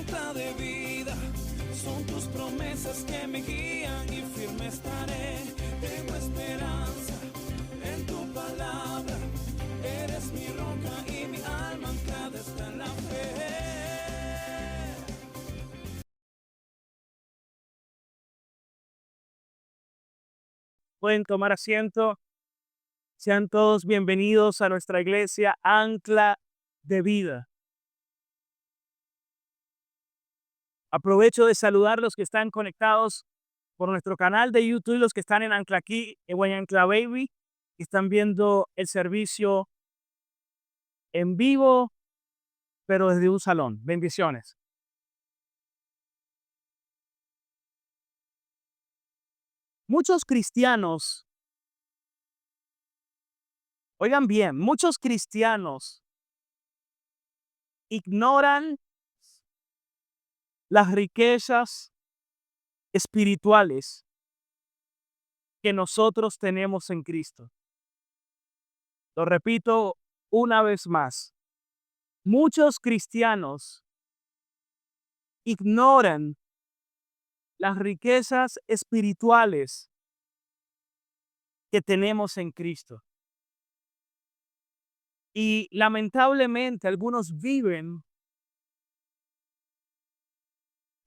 meta de vida. Son tus promesas que me guían y firme estaré. Tengo esperanza en tu palabra. Eres mi roca y mi alma anclada está en la fe. Pueden tomar asiento. Sean todos bienvenidos a nuestra iglesia Ancla de Vida. Aprovecho de saludar a los que están conectados por nuestro canal de YouTube, los que están en Ancla aquí, en Ancla Baby, que están viendo el servicio en vivo, pero desde un salón. Bendiciones. Muchos cristianos, oigan bien, muchos cristianos ignoran las riquezas espirituales que nosotros tenemos en Cristo. Lo repito una vez más. Muchos cristianos ignoran las riquezas espirituales que tenemos en Cristo. Y lamentablemente algunos viven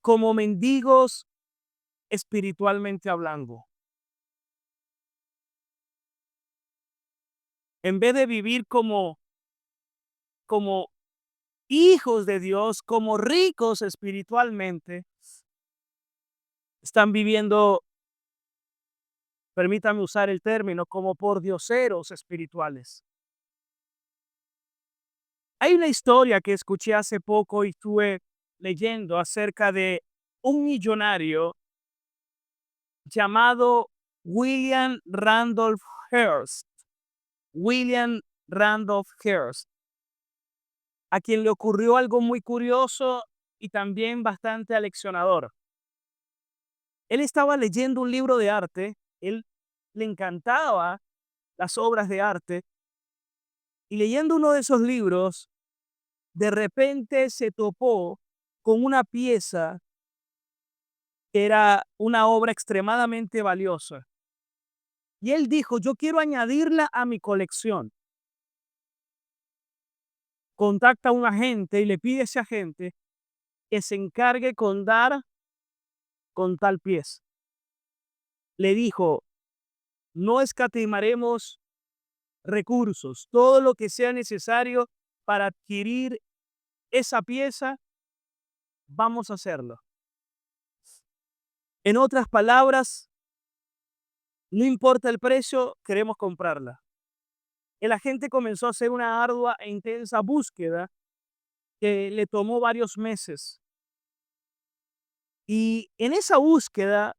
como mendigos espiritualmente hablando. En vez de vivir como hijos de Dios, como ricos espiritualmente, están viviendo, permítame usar el término, como pordioseros espirituales. Hay una historia que escuché hace poco y estuve leyendo acerca de un millonario llamado William Randolph Hearst. William Randolph Hearst, a quien le ocurrió algo muy curioso y también bastante aleccionador. Él estaba leyendo un libro de arte, él le encantaba las obras de arte, y leyendo uno de esos libros, de repente se topó con una pieza que era una obra extremadamente valiosa. Y él dijo, yo quiero añadirla a mi colección. Contacta a un agente y le pide a ese agente que se encargue con dar con tal pieza. Le dijo, no escatimaremos recursos, todo lo que sea necesario para adquirir esa pieza, vamos a hacerlo. En otras palabras, no importa el precio, queremos comprarla. El agente comenzó a hacer una ardua e intensa búsqueda que le tomó varios meses. Y en esa búsqueda,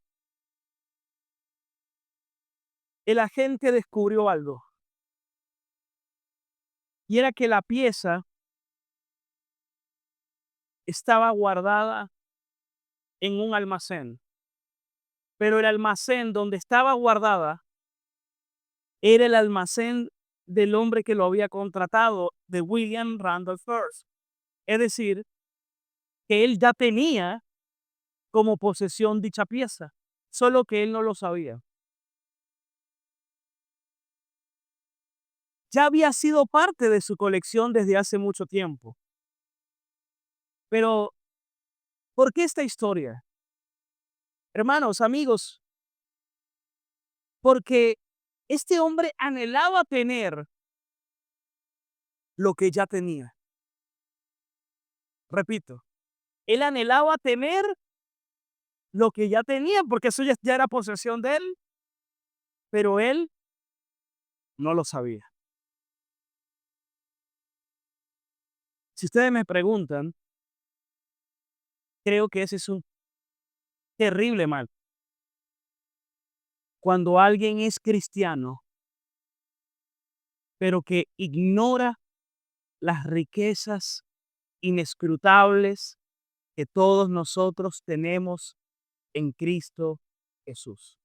el agente descubrió algo. Y era que la pieza estaba guardada en un almacén. Pero el almacén donde estaba guardada era el almacén del hombre que lo había contratado, de William Randolph Hearst. Es decir, que él ya tenía como posesión dicha pieza, solo que él no lo sabía. Ya había sido parte de su colección desde hace mucho tiempo. Pero, ¿por qué esta historia? Hermanos, amigos, porque este hombre anhelaba tener lo que ya tenía. Repito, él anhelaba tener lo que ya tenía, porque eso ya era posesión de él, pero él no lo sabía. Si ustedes me preguntan, creo que ese es un terrible mal. Cuando alguien es cristiano, pero que ignora las riquezas inescrutables que todos nosotros tenemos en Cristo Jesús.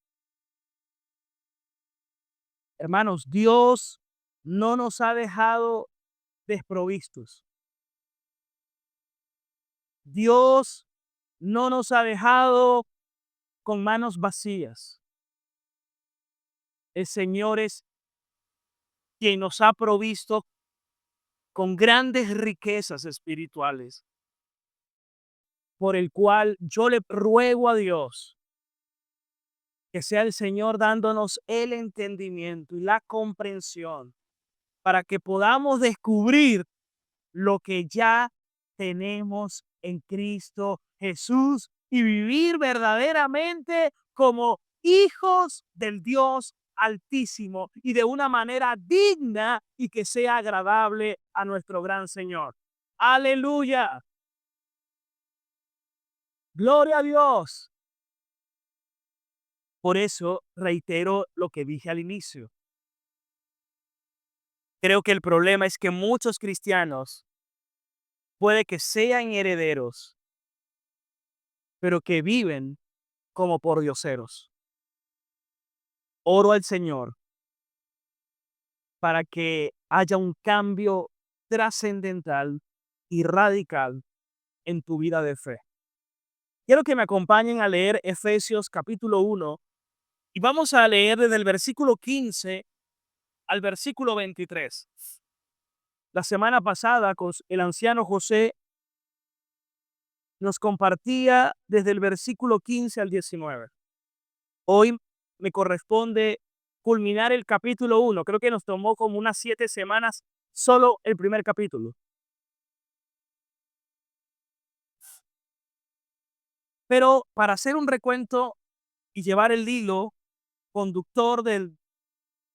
Hermanos, Dios no nos ha dejado desprovistos. Dios no nos ha dejado con manos vacías. El Señor es quien nos ha provisto con grandes riquezas espirituales, por el cual yo le ruego a Dios que sea el Señor dándonos el entendimiento y la comprensión para que podamos descubrir lo que ya tenemos en Cristo Jesús y vivir verdaderamente como hijos del Dios Altísimo y de una manera digna y que sea agradable a nuestro gran Señor. Aleluya. Gloria a Dios. Por eso reitero lo que dije al inicio. Creo que el problema es que muchos cristianos puede que sean herederos, pero que viven como pordioseros. Oro al Señor para que haya un cambio trascendental y radical en tu vida de fe. Quiero que me acompañen a leer Efesios capítulo 1 y vamos a leer desde el versículo 15 al versículo 23. La semana pasada el anciano José nos compartía desde el versículo 15 al 19. Hoy me corresponde culminar el capítulo 1. Creo que nos tomó como unas 7 semanas solo el primer capítulo. Pero para hacer un recuento y llevar el hilo conductor de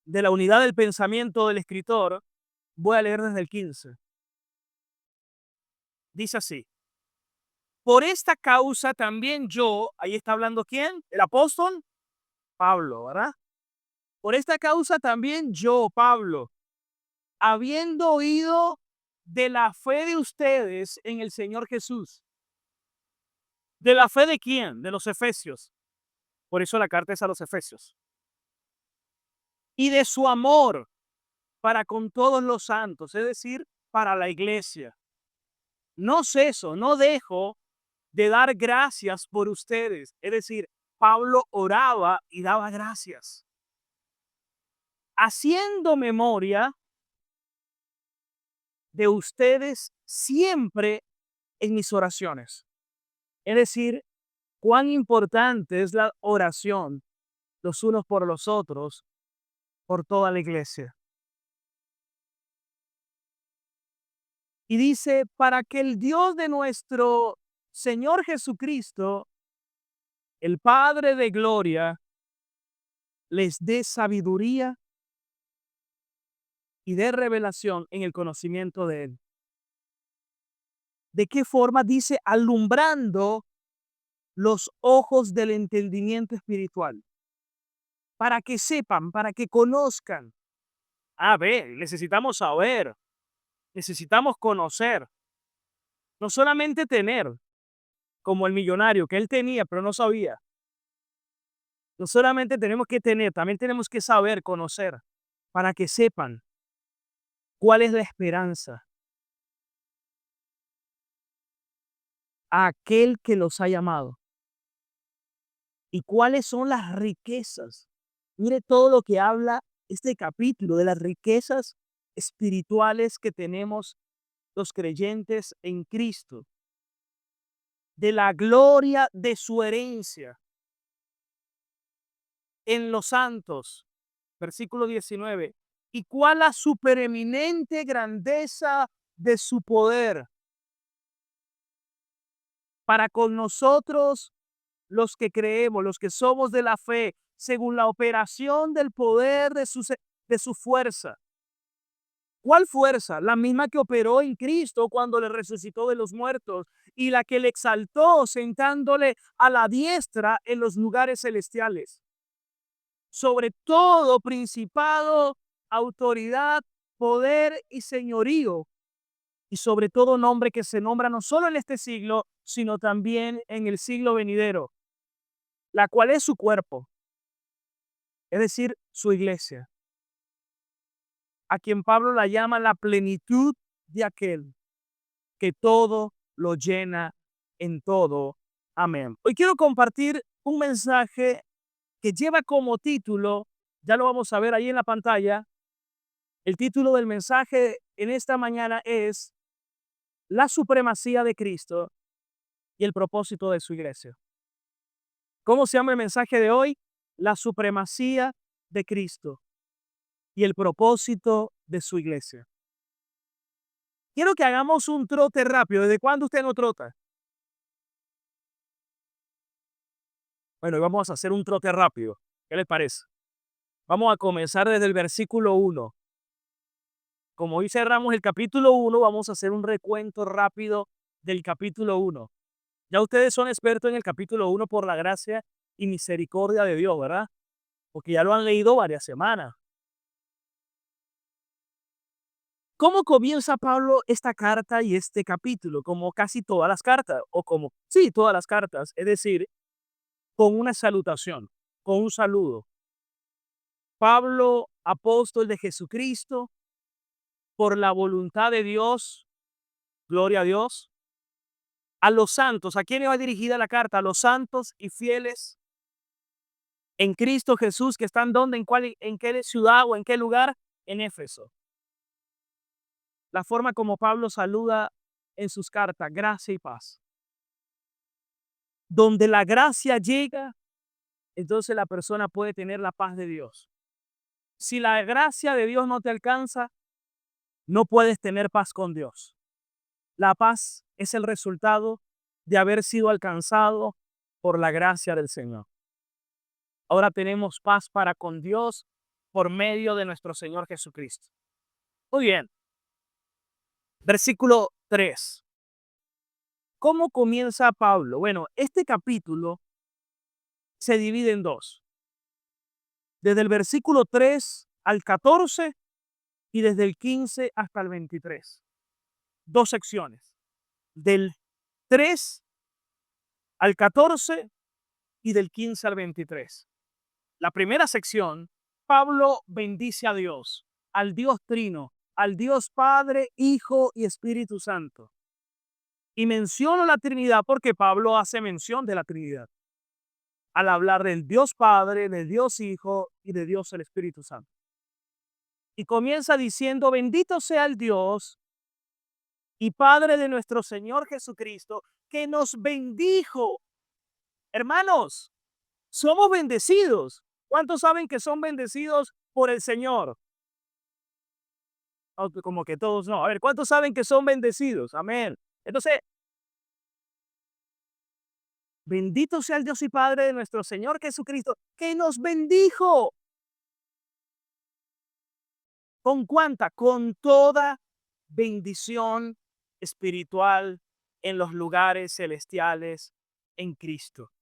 la unidad del pensamiento del escritor, voy a leer desde el 15. Dice así: por esta causa también yo, ahí está hablando ¿quién? El apóstol Pablo, ¿verdad? Por esta causa también yo, Pablo, habiendo oído de la fe de ustedes en el Señor Jesús. ¿De la fe de quién? De los efesios. Por eso la carta es a los efesios. Y de su amor para con todos los santos, es decir, para la iglesia. No ceso, no dejo de dar gracias por ustedes. Es decir, Pablo oraba y daba gracias, haciendo memoria de ustedes siempre en mis oraciones. Es decir, cuán importante es la oración los unos por los otros, por toda la iglesia. Y dice, para que el Dios de nuestro Señor Jesucristo, el Padre de gloria, les dé sabiduría y dé revelación en el conocimiento de Él. ¿De qué forma? Dice, alumbrando los ojos del entendimiento espiritual, para que sepan, para que conozcan. A ver, necesitamos saber, necesitamos conocer, no solamente tener, como el millonario que él tenía, pero no sabía. No solamente tenemos que tener, también tenemos que saber, conocer, para que sepan cuál es la esperanza a aquel que los ha llamado y cuáles son las riquezas. Mire todo lo que habla este capítulo de las riquezas espirituales que tenemos los creyentes en Cristo, de la gloria de su herencia en los santos. Versículo 19. Y cuál la supereminente grandeza de su poder para con nosotros los que creemos, los que somos de la fe, según la operación del poder de su fuerza. ¿Cuál fuerza? La misma que operó en Cristo cuando le resucitó de los muertos y la que le exaltó sentándole a la diestra en los lugares celestiales. Sobre todo principado, autoridad, poder y señorío, y sobre todo nombre que se nombra no solo en este siglo, sino también en el siglo venidero, la cual es su cuerpo, es decir, su iglesia, a quien Pablo la llama la plenitud de aquel que todo lo llena en todo. Amén. Hoy quiero compartir un mensaje que lleva como título, ya lo vamos a ver ahí en la pantalla, el título del mensaje en esta mañana es La supremacía de Cristo y el propósito de su iglesia. ¿Cómo se llama el mensaje de hoy? La supremacía de Cristo y el propósito de su iglesia. Quiero que hagamos un trote rápido. ¿Desde cuándo usted no trota? Bueno, hoy vamos a hacer un trote rápido. ¿Qué les parece? Vamos a comenzar desde el versículo 1. Como hoy cerramos el capítulo 1, vamos a hacer un recuento rápido del capítulo 1. Ya ustedes son expertos en el capítulo 1 por la gracia y misericordia de Dios, ¿verdad? Porque ya lo han leído varias semanas. ¿Cómo comienza Pablo esta carta y este capítulo? Como casi todas las cartas, o como, sí, todas las cartas, es decir, con una salutación, con un saludo. Pablo, apóstol de Jesucristo, por la voluntad de Dios, gloria a Dios, a los santos. ¿A quién va dirigida la carta? A los santos y fieles en Cristo Jesús, que están donde, en qué ciudad o en qué lugar, en Éfeso. La forma como Pablo saluda en sus cartas, gracia y paz. Donde la gracia llega, entonces la persona puede tener la paz de Dios. Si la gracia de Dios no te alcanza, no puedes tener paz con Dios. La paz es el resultado de haber sido alcanzado por la gracia del Señor. Ahora tenemos paz para con Dios por medio de nuestro Señor Jesucristo. Muy bien. Versículo 3. ¿Cómo comienza Pablo? Bueno, este capítulo se divide en dos. Desde el versículo 3 al 14 y desde el 15 hasta el 23. Dos secciones. Del 3 al 14 y del 15 al 23. La primera sección, Pablo bendice a Dios, al Dios Trino, al Dios Padre, Hijo y Espíritu Santo. Y menciono la Trinidad porque Pablo hace mención de la Trinidad al hablar del Dios Padre, del Dios Hijo y de Dios el Espíritu Santo. Y comienza diciendo, bendito sea el Dios y Padre de nuestro Señor Jesucristo, que nos bendijo. Hermanos, somos bendecidos. ¿Cuántos saben que son bendecidos por el Señor? Como que todos no. A ver, ¿cuántos saben que son bendecidos? Amén. Entonces, bendito sea el Dios y Padre de nuestro Señor Jesucristo, que nos bendijo. ¿Con cuánta? Con toda bendición espiritual en los lugares celestiales en Cristo,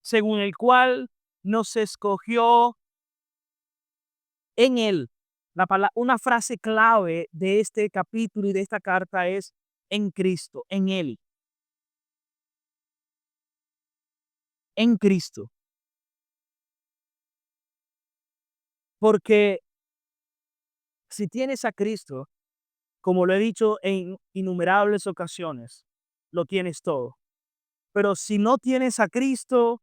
según el cual nos escogió en Él. Una frase clave de este capítulo y de esta carta es en Cristo, en Él. En Cristo. Porque si tienes a Cristo, como lo he dicho en innumerables ocasiones, lo tienes todo. Pero si no tienes a Cristo,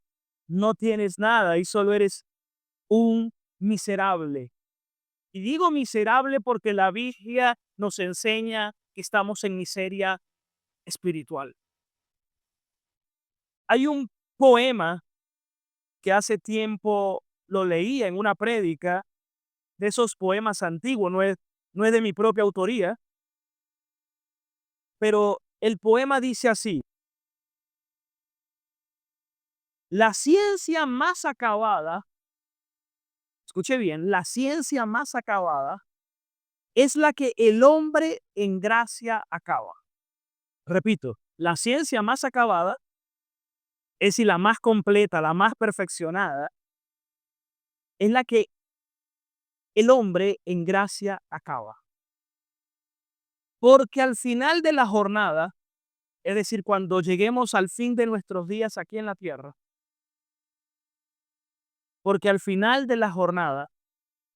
no tienes nada y solo eres un miserable. Y digo miserable porque la Biblia nos enseña que estamos en miseria espiritual. Hay un poema que hace tiempo lo leía en una prédica, de esos poemas antiguos, no es de mi propia autoría, pero el poema dice así: la ciencia más acabada, escuche bien, la ciencia más acabada es la que el hombre en gracia acaba. Repito, la ciencia más acabada, es decir, la más completa, la más perfeccionada, es la que el hombre en gracia acaba. Porque al final de la jornada, es decir, cuando lleguemos al fin de nuestros días aquí en la tierra, porque al final de la jornada,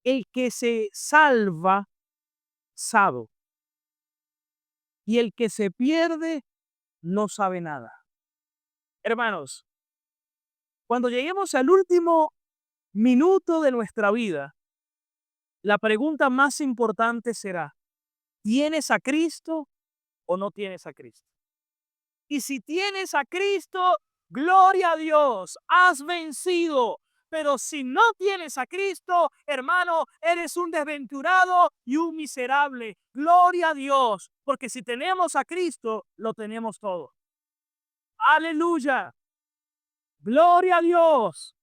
el que se salva, salvo, y el que se pierde, no sabe nada. Hermanos, cuando lleguemos al último minuto de nuestra vida, la pregunta más importante será, ¿tienes a Cristo o no tienes a Cristo? Y si tienes a Cristo, gloria a Dios, has vencido. Pero si no tienes a Cristo, hermano, eres un desventurado y un miserable. Gloria a Dios, porque si tenemos a Cristo, lo tenemos todo. Aleluya. Gloria a Dios.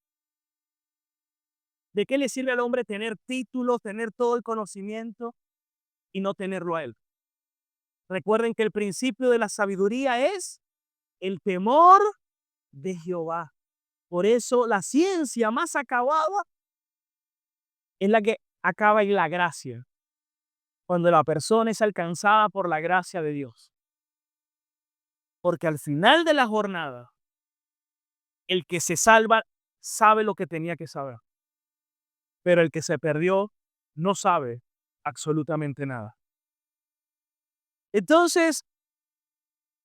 ¿De qué le sirve al hombre tener títulos, tener todo el conocimiento y no tenerlo a él? Recuerden que el principio de la sabiduría es el temor de Jehová. Por eso la ciencia más acabada es la que acaba en la gracia, cuando la persona es alcanzada por la gracia de Dios. Porque al final de la jornada, el que se salva sabe lo que tenía que saber, pero el que se perdió no sabe absolutamente nada. Entonces,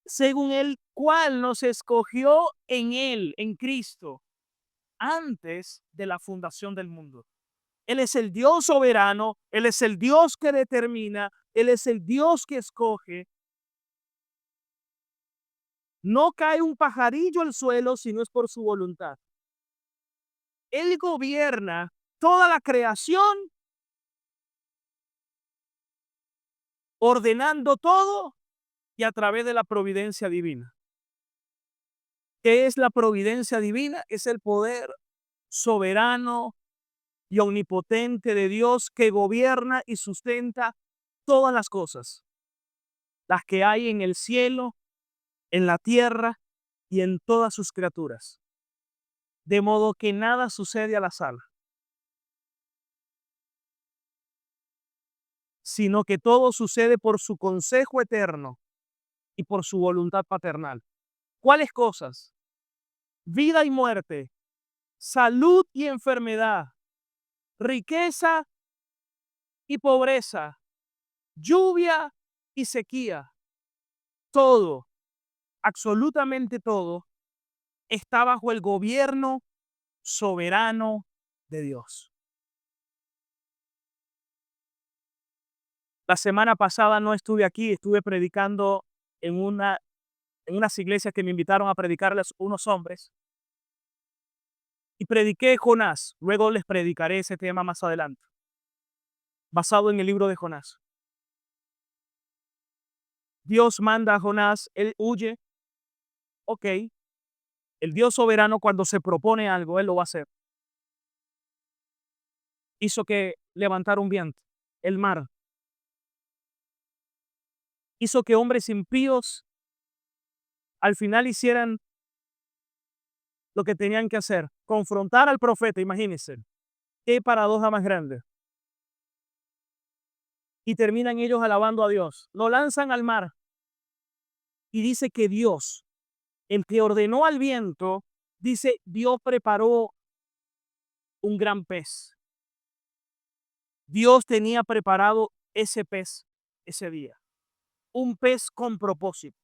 según el cual nos escogió en él, en Cristo, antes de la fundación del mundo. Él es el Dios soberano, Él es el Dios que determina, Él es el Dios que escoge. No cae un pajarillo al suelo si no es por su voluntad. Él gobierna toda la creación, ordenando todo y a través de la providencia divina. ¿Qué es la providencia divina? Es el poder soberano y omnipotente de Dios que gobierna y sustenta todas las cosas, las que hay en el cielo, en la tierra y en todas sus criaturas. De modo que nada sucede al azar, sino que todo sucede por su consejo eterno y por su voluntad paternal. ¿Cuáles cosas? Vida y muerte, salud y enfermedad, riqueza y pobreza, lluvia y sequía. Todo, absolutamente todo, está bajo el gobierno soberano de Dios. La semana pasada no estuve aquí, estuve predicando en unas iglesias que me invitaron a predicarles unos hombres. Y prediqué Jonás. Luego les predicaré ese tema más adelante, basado en el libro de Jonás. Dios manda a Jonás, él huye. Ok, el Dios soberano cuando se propone algo, él lo va a hacer. Hizo que levantara un viento, el mar. Hizo que hombres impíos al final hicieran lo que tenían que hacer, confrontar al profeta, imagínense. Qué paradoja más grande. Y terminan ellos alabando a Dios. Lo lanzan al mar. Y dice que Dios, el que ordenó al viento, dice, Dios preparó un gran pez. Dios tenía preparado ese pez ese día. Un pez con propósito.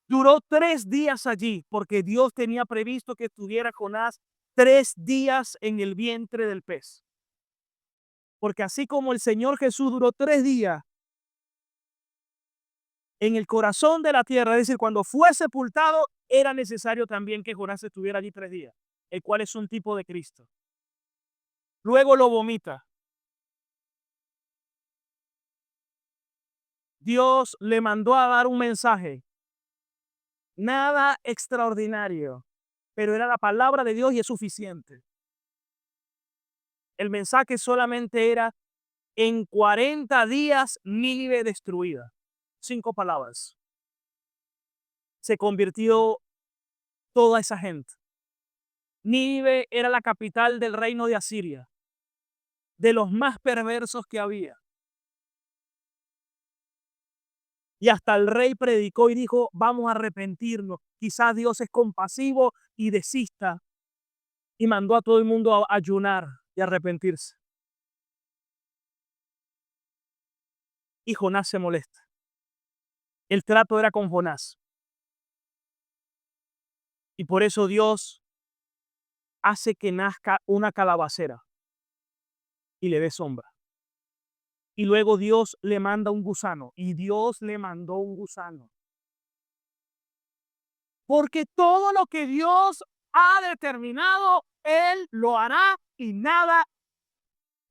Duró 3 días allí porque Dios tenía previsto que estuviera Jonás 3 días en el vientre del pez. Porque así como el Señor Jesús duró 3 días en el corazón de la tierra, es decir, cuando fue sepultado, era necesario también que Jonás estuviera allí 3 días, el cual es un tipo de Cristo. Luego lo vomita. Dios le mandó a dar un mensaje. Nada extraordinario, pero era la palabra de Dios y es suficiente. El mensaje solamente era: en 40 días Nínive destruida. 5 palabras. Se convirtió toda esa gente. Nínive era la capital del reino de Asiria, de los más perversos que había. Y hasta el rey predicó y dijo, vamos a arrepentirnos. Quizás Dios es compasivo y desista. Y mandó a todo el mundo a ayunar y arrepentirse. Y Jonás se molesta. El trato era con Jonás. Y por eso Dios hace que nazca una calabacera y le dé sombra. Y luego Dios le manda un gusano. Y Dios le mandó un gusano. Porque todo lo que Dios ha determinado, Él lo hará y nada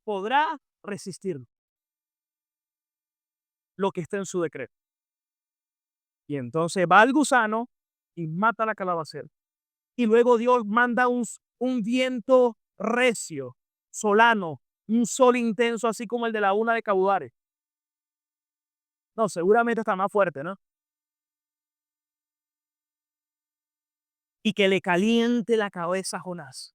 podrá resistirlo. Lo que está en su decreto. Y entonces va el gusano y mata la calabacera. Y luego Dios manda un viento recio, solano, un sol intenso, así como el de la una de Cabudares. No, seguramente está más fuerte, ¿no? Y que le caliente la cabeza a Jonás.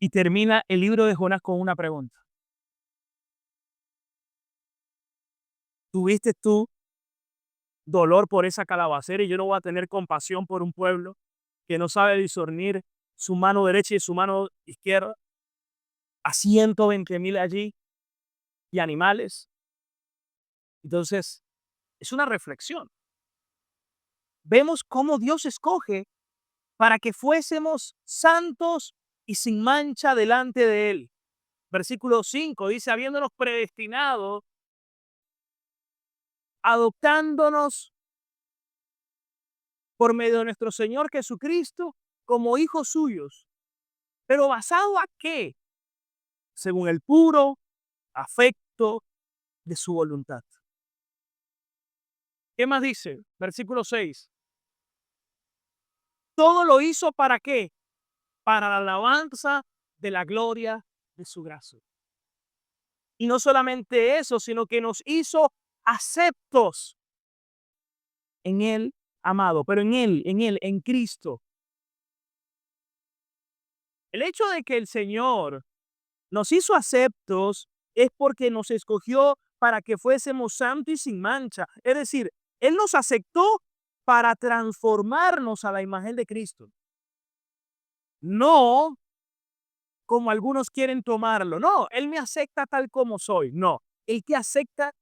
Y termina el libro de Jonás con una pregunta. ¿Tuviste tú dolor por esa calabacera y yo no voy a tener compasión por un pueblo que no sabe discernir su mano derecha y su mano izquierda? A 120,000 allí y animales. Entonces, es una reflexión. Vemos cómo Dios escoge para que fuésemos santos y sin mancha delante de Él. Versículo 5 dice, habiéndonos predestinado, adoptándonos por medio de nuestro Señor Jesucristo como hijos suyos. ¿Pero basado a qué? Según el puro afecto de su voluntad. ¿Qué más dice? Versículo 6. Todo lo hizo ¿para qué? Para la alabanza de la gloria de su gracia. Y no solamente eso, sino que nos hizo aceptos en Él, amado, pero en Cristo. El hecho de que el Señor nos hizo aceptos es porque nos escogió para que fuésemos santos y sin mancha. Es decir, Él nos aceptó para transformarnos a la imagen de Cristo. No como algunos quieren tomarlo. No, Él me acepta tal como soy. No, Él te acepta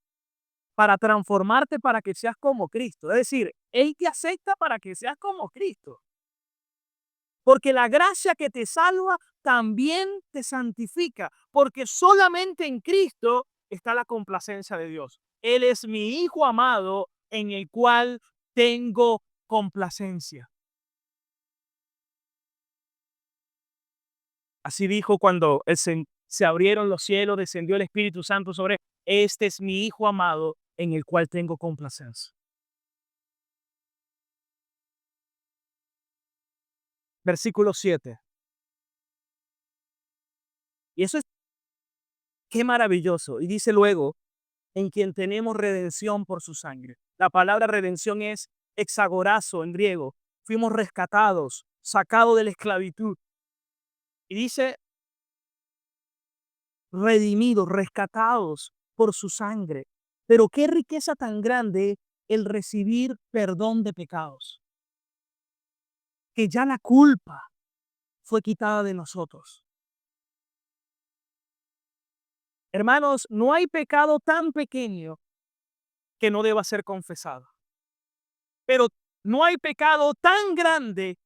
para transformarte para que seas como Cristo. Es decir, Él te acepta para que seas como Cristo. Porque la gracia que te salva también te santifica. Porque solamente en Cristo está la complacencia de Dios. Él es mi Hijo amado en el cual tengo complacencia. Así dijo cuando se abrieron los cielos, descendió el Espíritu Santo sobre él. Este es mi Hijo amado en el cual tengo complacencia. Versículo 7. Y eso es qué maravilloso. Y dice luego, en quien tenemos redención por su sangre. La palabra redención es exagorazo en griego. Fuimos rescatados, sacados de la esclavitud. Y dice, redimidos, rescatados por su sangre. Pero qué riqueza tan grande el recibir perdón de pecados. Que ya la culpa fue quitada de nosotros. Hermanos, no hay pecado tan pequeño que no deba ser confesado. Pero no hay pecado tan grande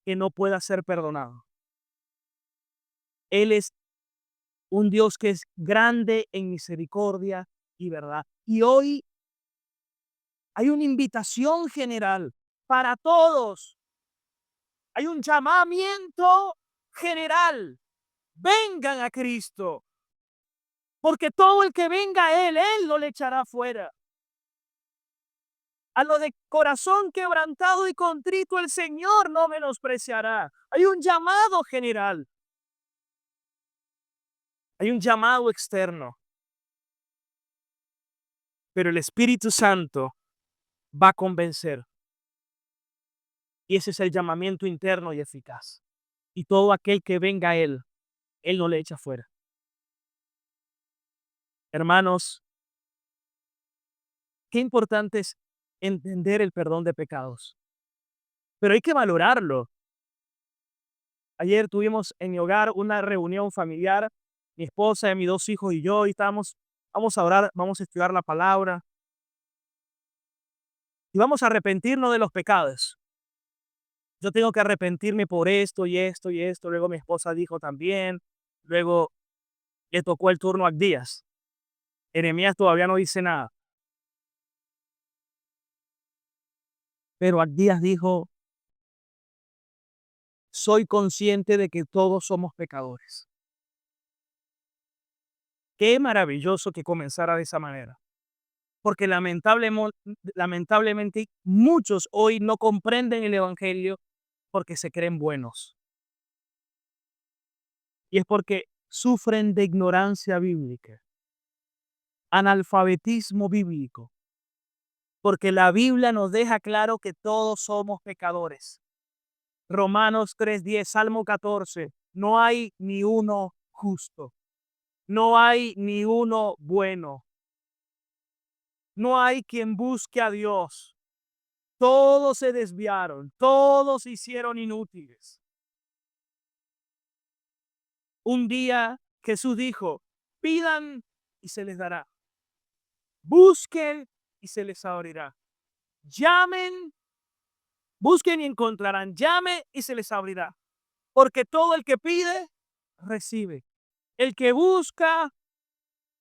que no pueda ser perdonado. Él es un Dios que es grande en misericordia y verdad. Y hoy hay una invitación general para todos. Hay un llamamiento general. Vengan a Cristo. Porque todo el que venga a Él no le echará fuera. A lo de corazón quebrantado y contrito, el Señor no menospreciará. Hay un llamado general. Hay un llamado externo. Pero el Espíritu Santo va a convencer. Y ese es el llamamiento interno y eficaz. Y todo aquel que venga a Él no le echa fuera. Hermanos, qué importante es entender el perdón de pecados. Pero hay que valorarlo. Ayer tuvimos en mi hogar una reunión familiar mi esposa y mis 2 hijos y yo, y vamos a orar, vamos a estudiar la palabra y vamos a arrepentirnos de los pecados. Yo tengo que arrepentirme por esto y esto y esto. Luego mi esposa dijo también. Luego le tocó el turno a Abdías. Jeremías todavía no dice nada. Pero Abdías dijo, soy consciente de que todos somos pecadores. Qué maravilloso que comenzara de esa manera. Porque lamentablemente muchos hoy no comprenden el evangelio porque se creen buenos. Y es porque sufren de ignorancia bíblica, analfabetismo bíblico. Porque la Biblia nos deja claro que todos somos pecadores. Romanos 3:10, Salmo 14, no hay ni uno justo, no hay ni uno bueno, no hay quien busque a Dios. Todos se desviaron, todos se hicieron inútiles. Un día Jesús dijo, pidan y se les dará. Busquen y se les abrirá. Llamen, busquen y encontrarán. Llame y se les abrirá. Porque todo el que pide, recibe. El que busca,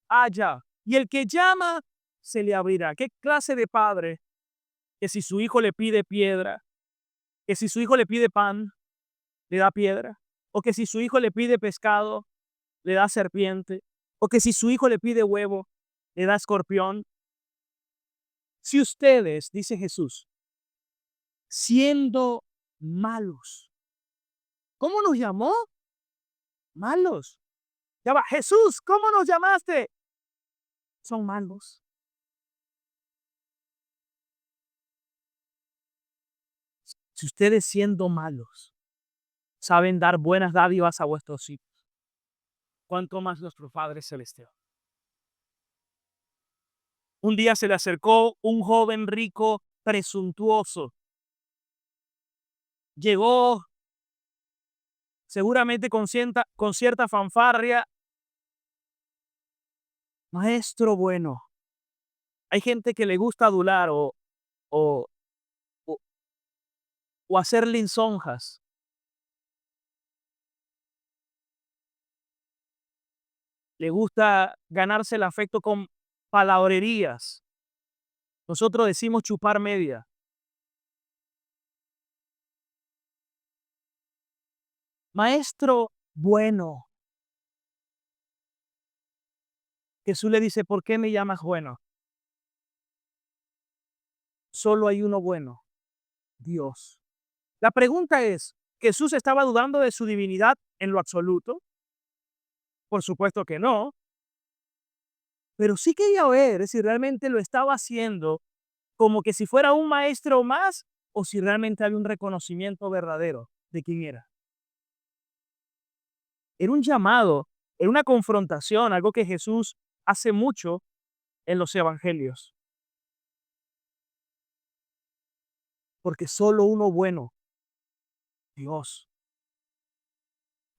halla. Y el que llama, se le abrirá. ¿Qué clase de padre que si su hijo le pide piedra, que si su hijo le pide pan, le da piedra? O que si su hijo le pide pescado, le da serpiente? O que si su hijo le pide huevo, le da escorpión. Si ustedes, dice Jesús, siendo malos, ¿cómo nos llamó? Malos. Ya va, Jesús, ¿cómo nos llamaste? Son malos. Si ustedes siendo malos saben dar buenas dádivas a vuestros hijos, ¿cuánto más nuestro Padre Celestial? Un día se le acercó un joven rico presuntuoso. Llegó seguramente con cierta fanfarria. Maestro bueno. Hay gente que le gusta adular o, o, o hacer lisonjas. Le gusta ganarse el afecto con palabrerías. Nosotros decimos chupar media. Maestro bueno. Jesús le dice, ¿por qué me llamas bueno? Solo hay uno bueno, Dios. La pregunta es, ¿Jesús estaba dudando de su divinidad en lo absoluto? Por supuesto que no. Pero sí quería ver si realmente lo estaba haciendo como que si fuera un maestro más o si realmente había un reconocimiento verdadero de quién era. Era un llamado, era una confrontación, algo que Jesús hace mucho en los evangelios. Porque solo uno bueno, Dios.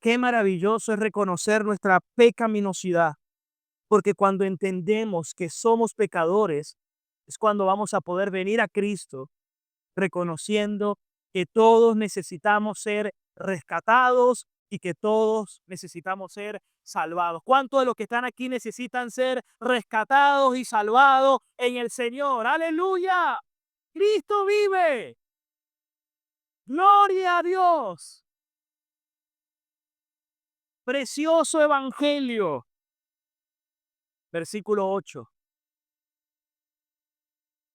Qué maravilloso es reconocer nuestra pecaminosidad, porque cuando entendemos que somos pecadores, es cuando vamos a poder venir a Cristo reconociendo que todos necesitamos ser rescatados y que todos necesitamos ser salvados. ¿Cuántos de los que están aquí necesitan ser rescatados y salvados en el Señor? Aleluya. Cristo vive. Gloria a Dios. Precioso evangelio. Versículo 8.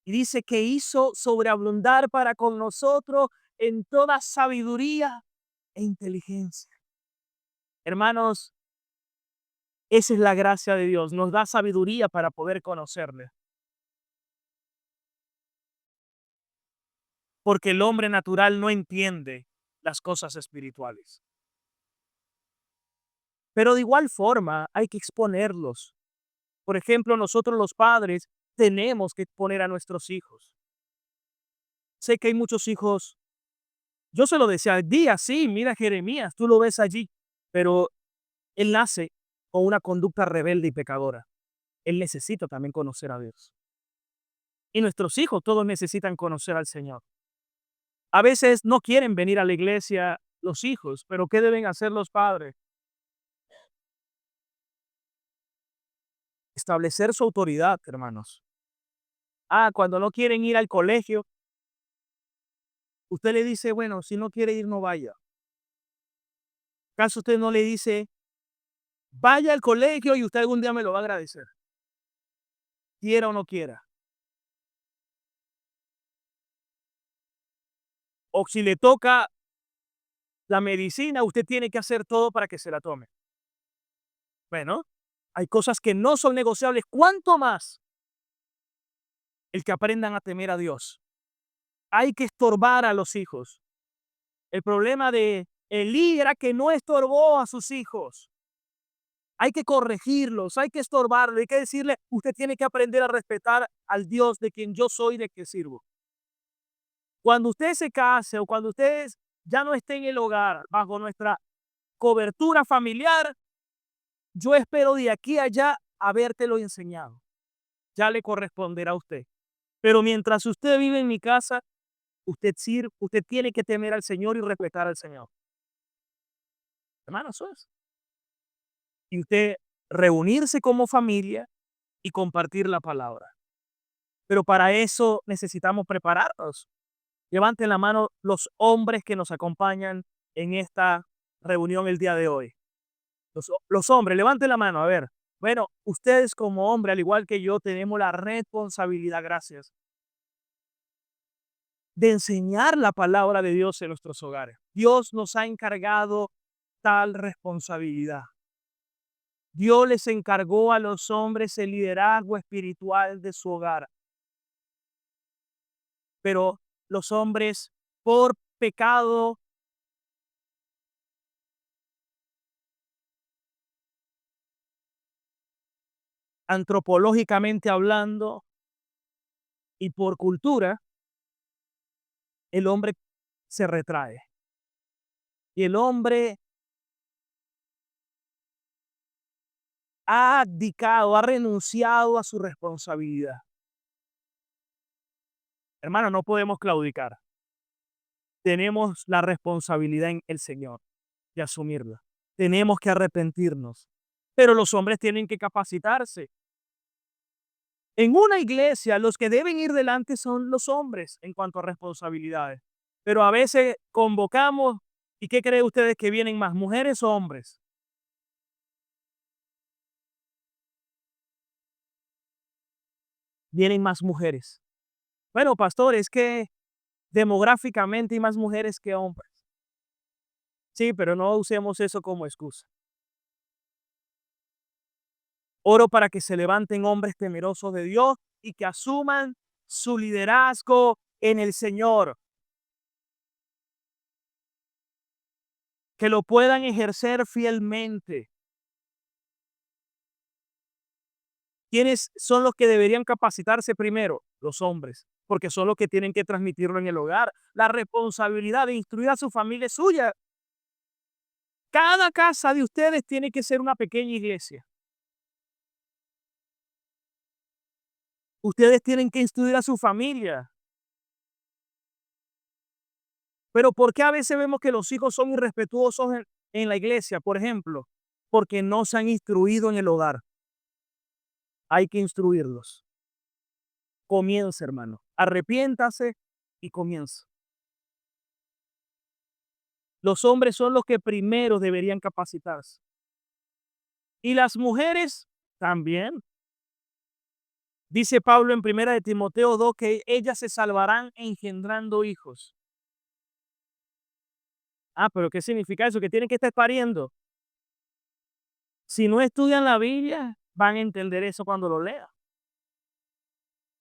Y dice que hizo sobreabundar para con nosotros en toda sabiduría e inteligencia. Hermanos, esa es la gracia de Dios. Nos da sabiduría para poder conocerle. Porque el hombre natural no entiende las cosas espirituales. Pero de igual forma hay que exponerlos. Por ejemplo, nosotros los padres tenemos que exponer a nuestros hijos. Sé que hay muchos hijos. Yo se lo decía, di así, mira Jeremías, tú lo ves allí. Pero él nace o una conducta rebelde y pecadora. Él necesita también conocer a Dios. Y nuestros hijos todos necesitan conocer al Señor. A veces no quieren venir a la iglesia los hijos, pero ¿qué deben hacer los padres? Establecer su autoridad, hermanos. Cuando no quieren ir al colegio, usted le dice, bueno, si no quiere ir, no vaya. ¿Acaso usted no le dice, vaya al colegio y usted algún día me lo va a agradecer? Quiera o no quiera. O si le toca la medicina, usted tiene que hacer todo para que se la tome. Bueno, hay cosas que no son negociables. ¿Cuánto más el que aprendan a temer a Dios? Hay que estorbar a los hijos. El problema de Elí era que no estorbó a sus hijos. Hay que corregirlos, hay que estorbarlo, hay que decirle, usted tiene que aprender a respetar al Dios de quien yo soy, de que sirvo. Cuando usted se case o cuando usted ya no esté en el hogar, bajo nuestra cobertura familiar, yo espero de aquí a allá habértelo enseñado. Ya le corresponderá a usted. Pero mientras usted vive en mi casa, usted tiene que temer al Señor y respetar al Señor. Hermano, eso es. Y usted reunirse como familia y compartir la palabra. Pero para eso necesitamos prepararnos. Levanten la mano los hombres que nos acompañan en esta reunión el día de hoy. Los hombres, levanten la mano, a ver. Bueno, ustedes como hombre, al igual que yo, tenemos la responsabilidad, gracias, de enseñar la palabra de Dios en nuestros hogares. Dios nos ha encargado tal responsabilidad. Dios les encargó a los hombres el liderazgo espiritual de su hogar. Pero los hombres, por pecado, antropológicamente hablando, y por cultura, el hombre se retrae. Y el hombre ha abdicado, ha renunciado a su responsabilidad. Hermano, no podemos claudicar. Tenemos la responsabilidad en el Señor de asumirla. Tenemos que arrepentirnos. Pero los hombres tienen que capacitarse. En una iglesia, los que deben ir delante son los hombres en cuanto a responsabilidades. Pero a veces convocamos, ¿y qué creen ustedes que vienen más, mujeres o hombres? Vienen más mujeres. Bueno, pastor, es que demográficamente hay más mujeres que hombres. Sí, pero no usemos eso como excusa. Oro para que se levanten hombres temerosos de Dios y que asuman su liderazgo en el Señor. Que lo puedan ejercer fielmente. ¿Quiénes son los que deberían capacitarse primero? Los hombres, porque son los que tienen que transmitirlo en el hogar. La responsabilidad de instruir a su familia es suya. Cada casa de ustedes tiene que ser una pequeña iglesia. Ustedes tienen que instruir a su familia. Pero ¿por qué a veces vemos que los hijos son irrespetuosos en la iglesia? Por ejemplo, porque no se han instruido en el hogar. Hay que instruirlos. Comienza, hermano. Arrepiéntase y comienza. Los hombres son los que primero deberían capacitarse. Y las mujeres también. Dice Pablo en 1 Timoteo 2 que ellas se salvarán engendrando hijos. Pero ¿qué significa eso? Que tienen que estar pariendo. Si no estudian la Biblia, van a entender eso cuando lo lean.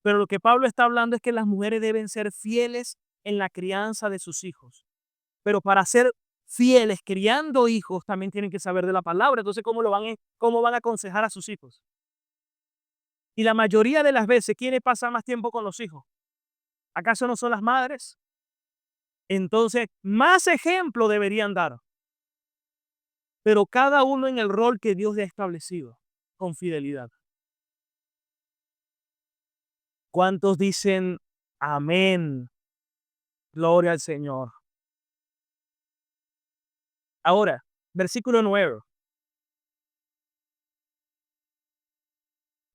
Pero lo que Pablo está hablando es que las mujeres deben ser fieles en la crianza de sus hijos. Pero para ser fieles criando hijos también tienen que saber de la palabra. Entonces, ¿cómo van a aconsejar a sus hijos? Y la mayoría de las veces, ¿quiénes pasan más tiempo con los hijos? ¿Acaso no son las madres? Entonces, más ejemplo deberían dar. pero cada uno en el rol que Dios le ha establecido, con fidelidad. ¿Cuántos dicen amén? Gloria al Señor. Ahora, versículo 9.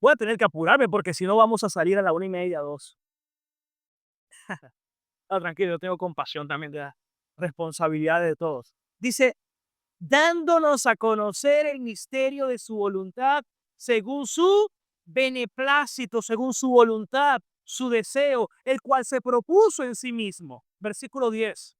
Voy a tener que apurarme porque si no vamos a salir a la 1:30, 2. No, tranquilo, yo tengo compasión también de las responsabilidades de todos. Dice, dándonos a conocer el misterio de su voluntad según su beneplácito, según su voluntad, su deseo, el cual se propuso en sí mismo. Versículo 10.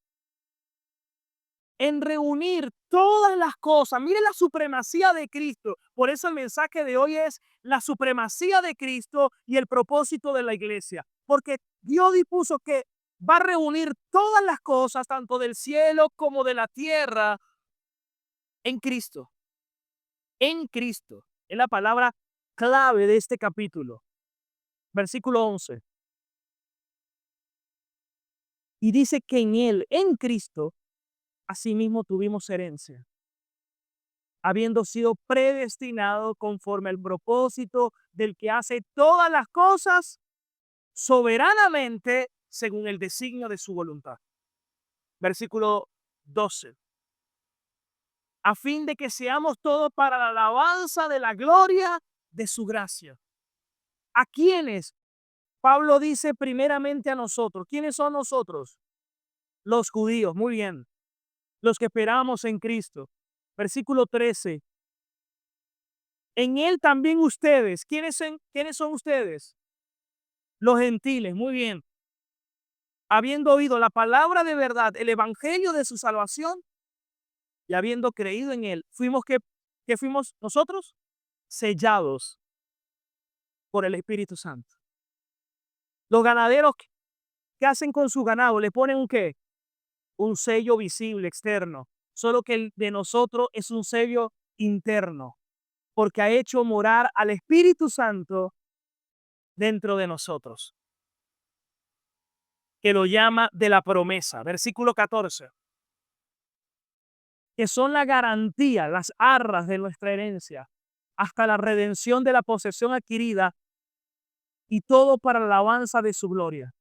En reunir todas las cosas. Mire la supremacía de Cristo. Por eso el mensaje de hoy es la supremacía de Cristo y el propósito de la iglesia. Porque Dios dispuso que va a reunir todas las cosas, tanto del cielo como de la tierra, en Cristo. En Cristo. Es la palabra clave de este capítulo. Versículo 11. Y dice que en Él, en Cristo, asimismo tuvimos herencia, habiendo sido predestinado conforme al propósito del que hace todas las cosas soberanamente según el designio de su voluntad. Versículo 12. A fin de que seamos todos para la alabanza de la gloria de su gracia. ¿A quiénes? Pablo dice primeramente a nosotros. ¿Quiénes son nosotros? Los judíos, muy bien. Los que esperamos en Cristo. Versículo 13. En él también ustedes. ¿Quiénes son ustedes? Los gentiles, muy bien. Habiendo oído la palabra de verdad, el evangelio de su salvación, y habiendo creído en él, ¿qué fuimos nosotros? Sellados por el Espíritu Santo. Los ganaderos, ¿qué hacen con su ganado? Le ponen un ¿qué? Un sello visible, externo. Solo que el de nosotros es un sello interno, porque ha hecho morar al Espíritu Santo dentro de nosotros, que lo llama de la promesa. Versículo 14. Que son la garantía, las arras de nuestra herencia, hasta la redención de la posesión adquirida, y todo para la alabanza de su gloria.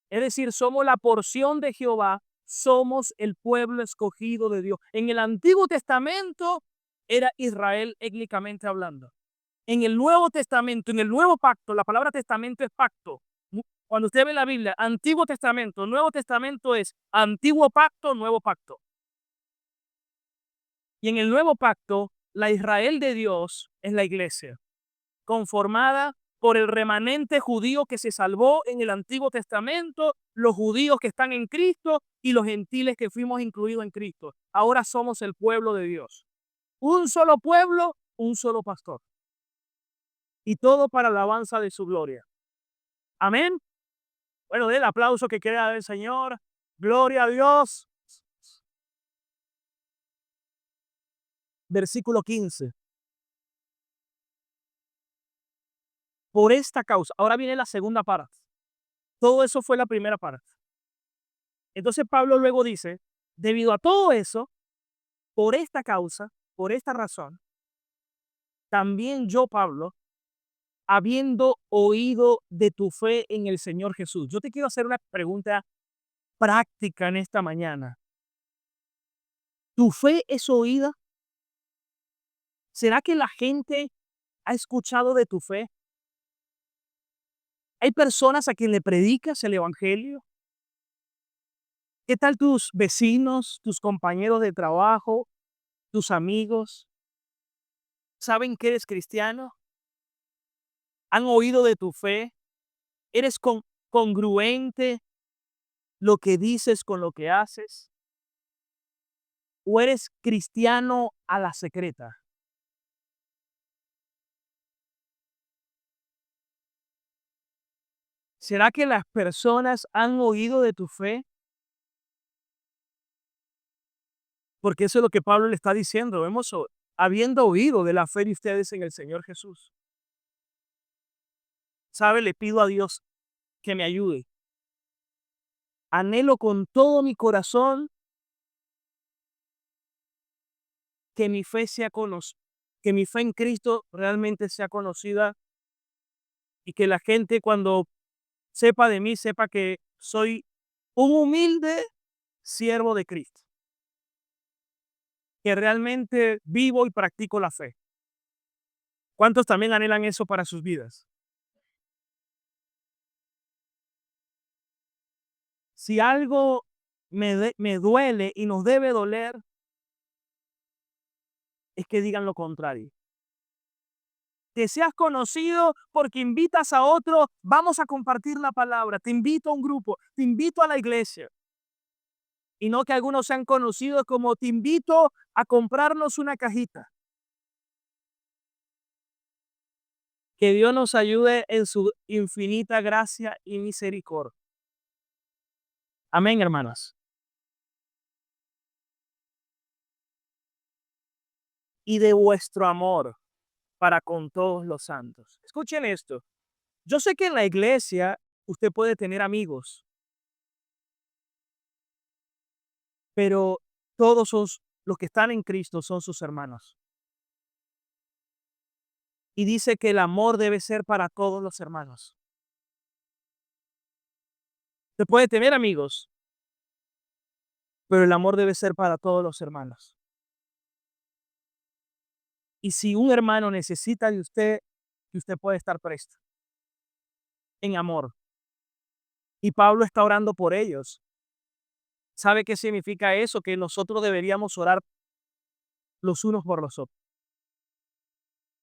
Es decir, somos la porción de Jehová, somos el pueblo escogido de Dios. En el Antiguo Testamento era Israel étnicamente hablando. En el Nuevo Testamento, en el Nuevo Pacto, la palabra testamento es pacto. Cuando usted ve la Biblia, Antiguo Testamento, Nuevo Testamento es Antiguo Pacto, Nuevo Pacto. Y en el Nuevo Pacto, la Israel de Dios es la iglesia, conformada por el remanente judío que se salvó en el Antiguo Testamento, los judíos que están en Cristo y los gentiles que fuimos incluidos en Cristo. Ahora somos el pueblo de Dios. Un solo pueblo, un solo pastor. Y todo para la alabanza de su gloria. Amén. Bueno, del aplauso que quiera dar el Señor. Gloria a Dios. Versículo 15. Por esta causa. Ahora viene la segunda parte. Todo eso fue la primera parte. Entonces Pablo luego dice, debido a todo eso, por esta causa, por esta razón, también yo, Pablo, habiendo oído de tu fe en el Señor Jesús. Yo te quiero hacer una pregunta práctica en esta mañana. ¿Tu fe es oída? ¿Será que la gente ha escuchado de tu fe? ¿Hay personas a quien le predicas el evangelio? ¿Qué tal tus vecinos, tus compañeros de trabajo, tus amigos? ¿Saben que eres cristiano? ¿Han oído de tu fe? ¿Eres congruente lo que dices con lo que haces? ¿O eres cristiano a la secreta? ¿Será que las personas han oído de tu fe? Porque eso es lo que Pablo le está diciendo. Habiendo oído de la fe de ustedes en el Señor Jesús. ¿Sabe? Le pido a Dios que me ayude. Anhelo con todo mi corazón que mi fe sea que mi fe en Cristo realmente sea conocida y que la gente cuando sepa de mí, sepa que soy un humilde siervo de Cristo, que realmente vivo y practico la fe. ¿Cuántos también anhelan eso para sus vidas? Si algo me duele y nos debe doler, es que digan lo contrario. Que seas conocido porque invitas a otro, vamos a compartir la palabra, te invito a un grupo, te invito a la iglesia. Y no que algunos sean conocidos como te invito a comprarnos una cajita. Que Dios nos ayude en su infinita gracia y misericordia. Amén, hermanos. Y de vuestro amor para con todos los santos. Escuchen esto. Yo sé que en la iglesia usted puede tener amigos, pero los que están en Cristo son sus hermanos. Y dice que el amor debe ser para todos los hermanos. Usted puede tener amigos, pero el amor debe ser para todos los hermanos. Y si un hermano necesita de usted, que usted puede estar presto en amor. Y Pablo está orando por ellos. ¿Sabe qué significa eso? Que nosotros deberíamos orar los unos por los otros.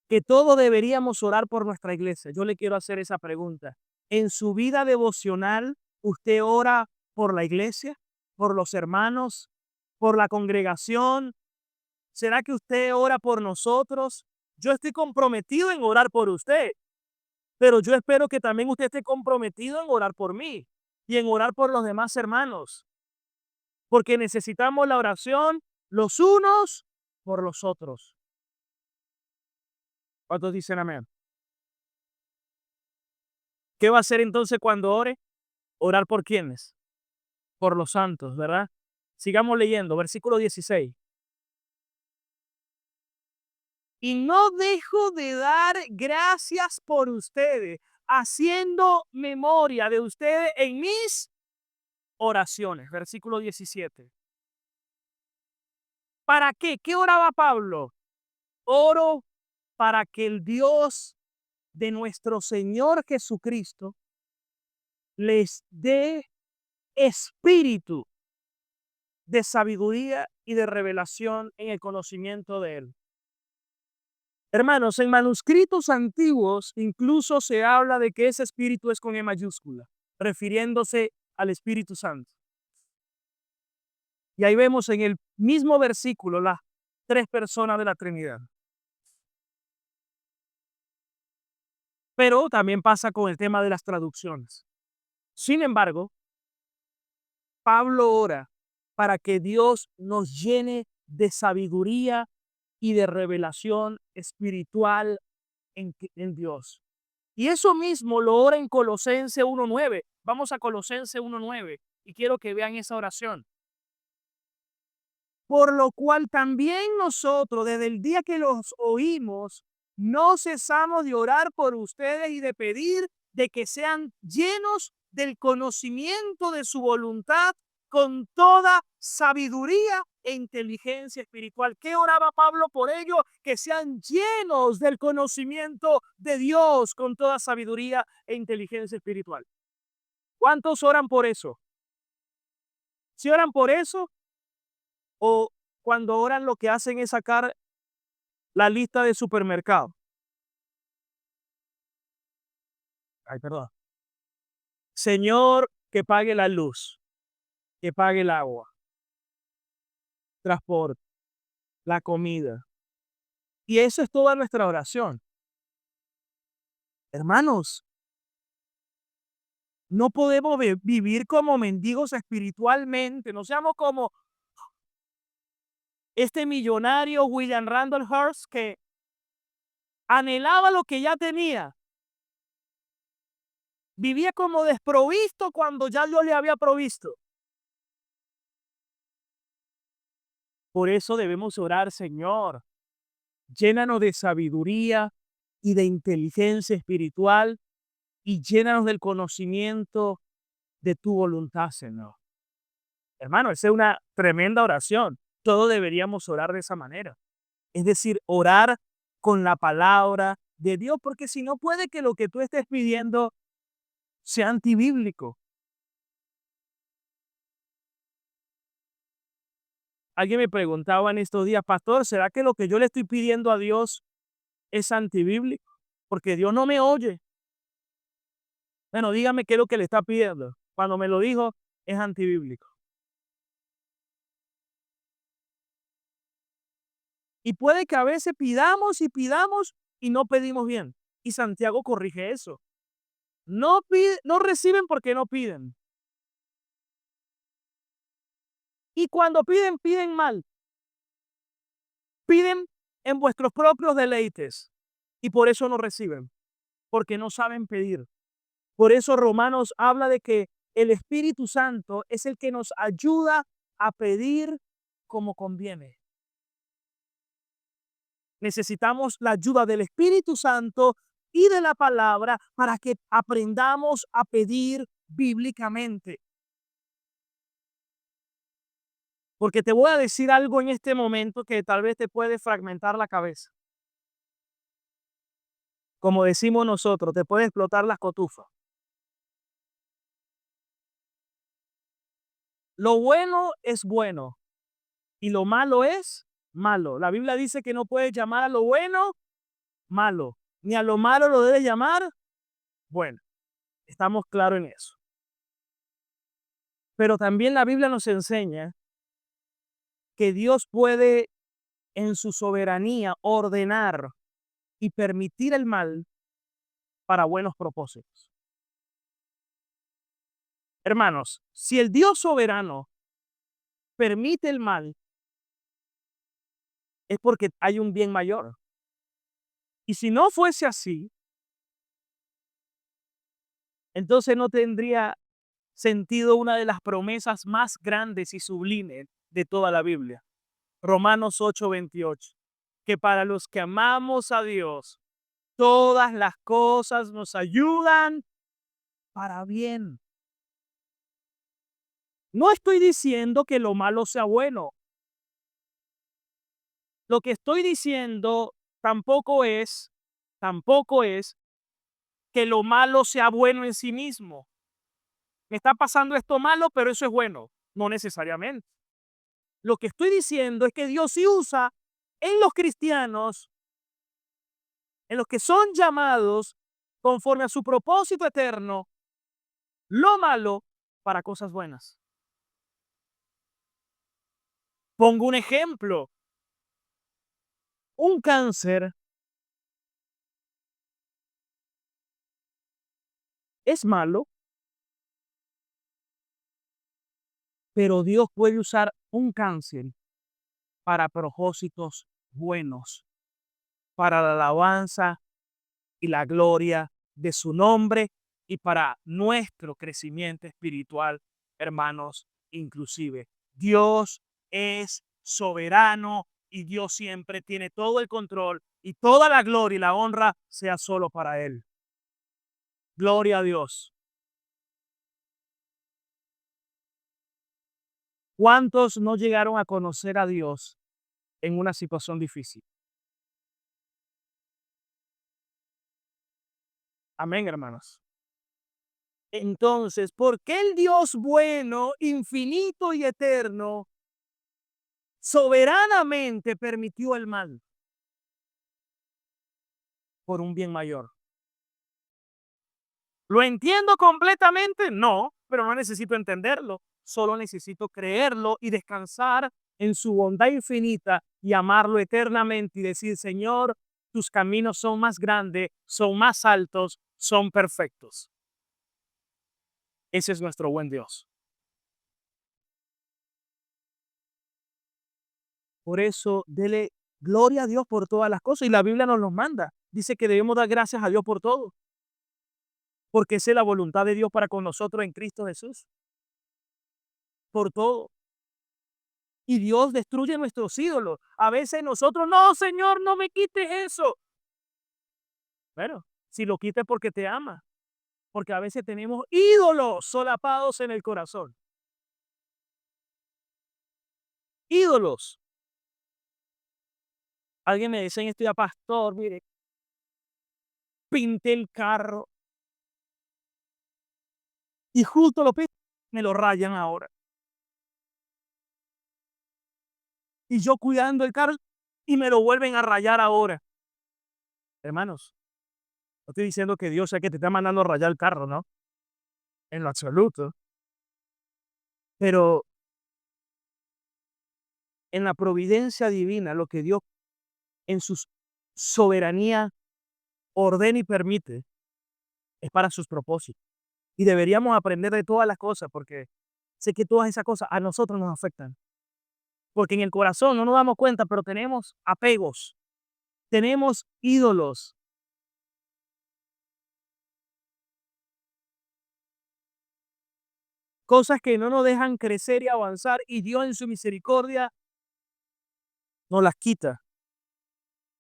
Que todos deberíamos orar por nuestra iglesia. Yo le quiero hacer esa pregunta. En su vida devocional, ¿usted ora por la iglesia, por los hermanos, por la congregación? ¿Será que usted ora por nosotros? Yo estoy comprometido en orar por usted, pero yo espero que también usted esté comprometido en orar por mí y en orar por los demás hermanos, porque necesitamos la oración los unos por los otros. ¿Cuántos dicen amén? ¿Qué va a hacer entonces cuando ore? ¿Orar por quiénes? Por los santos, ¿verdad? Sigamos leyendo, versículo 16. Y no dejo de dar gracias por ustedes, haciendo memoria de ustedes en mis oraciones. Versículo 17. ¿Para qué? ¿Qué oraba Pablo? Oro para que el Dios de nuestro Señor Jesucristo les dé espíritu de sabiduría y de revelación en el conocimiento de Él. Hermanos, en manuscritos antiguos incluso se habla de que ese espíritu es con E mayúscula, refiriéndose al Espíritu Santo. Y ahí vemos en el mismo versículo las tres personas de la Trinidad. Pero también pasa con el tema de las traducciones. Sin embargo, Pablo ora para que Dios nos llene de sabiduría y de revelación espiritual en Dios. Y eso mismo lo ora en Colosenses 1:9. Vamos a Colosenses 1:9 y quiero que vean esa oración. Por lo cual también nosotros, desde el día que los oímos, no cesamos de orar por ustedes y de pedir de que sean llenos del conocimiento de su voluntad con toda sabiduría e inteligencia espiritual. ¿Qué oraba Pablo por ello? Que sean llenos del conocimiento de Dios con toda sabiduría e inteligencia espiritual. ¿Cuántos oran por eso? Si oran por eso, o cuando oran lo que hacen es sacar la lista de supermercado. Ay, perdón. Señor, que pague la luz, que pague el agua, transporte, la comida. Y eso es toda nuestra oración. Hermanos, no podemos vivir como mendigos espiritualmente. No seamos como este millonario William Randolph Hearst que anhelaba lo que ya tenía. Vivía como desprovisto cuando ya Dios le había provisto. Por eso debemos orar, Señor, llénanos de sabiduría y de inteligencia espiritual y llénanos del conocimiento de tu voluntad, Señor. Hermano, esa es una tremenda oración. Todos deberíamos orar de esa manera. Es decir, orar con la palabra de Dios, porque si no puede que lo que tú estés pidiendo sea antibíblico. Alguien me preguntaba en estos días, pastor, ¿será que lo que yo le estoy pidiendo a Dios es antibíblico? Porque Dios no me oye. Bueno, dígame qué es lo que le está pidiendo. Cuando me lo dijo, es antibíblico. Y puede que a veces pidamos y pidamos y no pedimos bien. Y Santiago corrige eso. No reciben porque no piden. Y cuando piden, piden mal. Piden en vuestros propios deleites. Y por eso no reciben. Porque no saben pedir. Por eso Romanos habla de que el Espíritu Santo es el que nos ayuda a pedir como conviene. Necesitamos la ayuda del Espíritu Santo y de la palabra para que aprendamos a pedir bíblicamente. Porque te voy a decir algo en este momento que tal vez te puede fragmentar la cabeza. Como decimos nosotros, te puede explotar las cotufas. Lo bueno es bueno y lo malo es malo. La Biblia dice que no puedes llamar a lo bueno malo, ni a lo malo lo debes llamar bueno. Estamos claros en eso. Pero también la Biblia nos enseña que Dios puede en su soberanía ordenar y permitir el mal para buenos propósitos. Hermanos, si el Dios soberano permite el mal, es porque hay un bien mayor. Y si no fuese así, entonces no tendría sentido una de las promesas más grandes y sublimes de toda la Biblia. Romanos 8:28, que para los que amamos a Dios, todas las cosas nos ayudan para bien. No estoy diciendo que lo malo sea bueno. Lo que estoy diciendo tampoco es que lo malo sea bueno en sí mismo. Me está pasando esto malo, pero eso es bueno. No necesariamente. Lo que estoy diciendo es que Dios sí usa en los cristianos, en los que son llamados conforme a su propósito eterno, lo malo para cosas buenas. Pongo un ejemplo. Un cáncer es malo, pero Dios puede usar un cáncer para propósitos buenos, para la alabanza y la gloria de su nombre y para nuestro crecimiento espiritual, hermanos, inclusive. Dios es soberano y Dios siempre tiene todo el control y toda la gloria y la honra sea solo para Él. Gloria a Dios. ¿Cuántos no llegaron a conocer a Dios en una situación difícil? Amén, hermanos. Entonces, ¿por qué el Dios bueno, infinito y eterno, soberanamente permitió el mal? Por un bien mayor. ¿Lo entiendo completamente? No, pero no necesito entenderlo. Solo necesito creerlo y descansar en su bondad infinita y amarlo eternamente y decir, Señor, tus caminos son más grandes, son más altos, son perfectos. Ese es nuestro buen Dios. Por eso, dele gloria a Dios por todas las cosas. Y la Biblia nos los manda. Dice que debemos dar gracias a Dios por todo. Porque esa es la voluntad de Dios para con nosotros en Cristo Jesús. Por todo. Y Dios destruye nuestros ídolos. A veces nosotros, no, Señor, no me quites eso. Bueno, si lo quites porque te ama. Porque a veces tenemos ídolos solapados en el corazón. Ídolos. Alguien me dice en esto ya, pastor, mire, pinté el carro y justo lo pinté, me lo rayan ahora. Y yo cuidando el carro y me lo vuelven a rayar ahora. Hermanos, no estoy diciendo que Dios sea que te está mandando a rayar el carro, ¿no? En lo absoluto. Pero en la providencia divina, lo que Dios en su soberanía ordena y permite es para sus propósitos. Y deberíamos aprender de todas las cosas porque sé que todas esas cosas a nosotros nos afectan. Porque en el corazón no nos damos cuenta, pero tenemos apegos, tenemos ídolos. Cosas que no nos dejan crecer y avanzar y Dios en su misericordia nos las quita.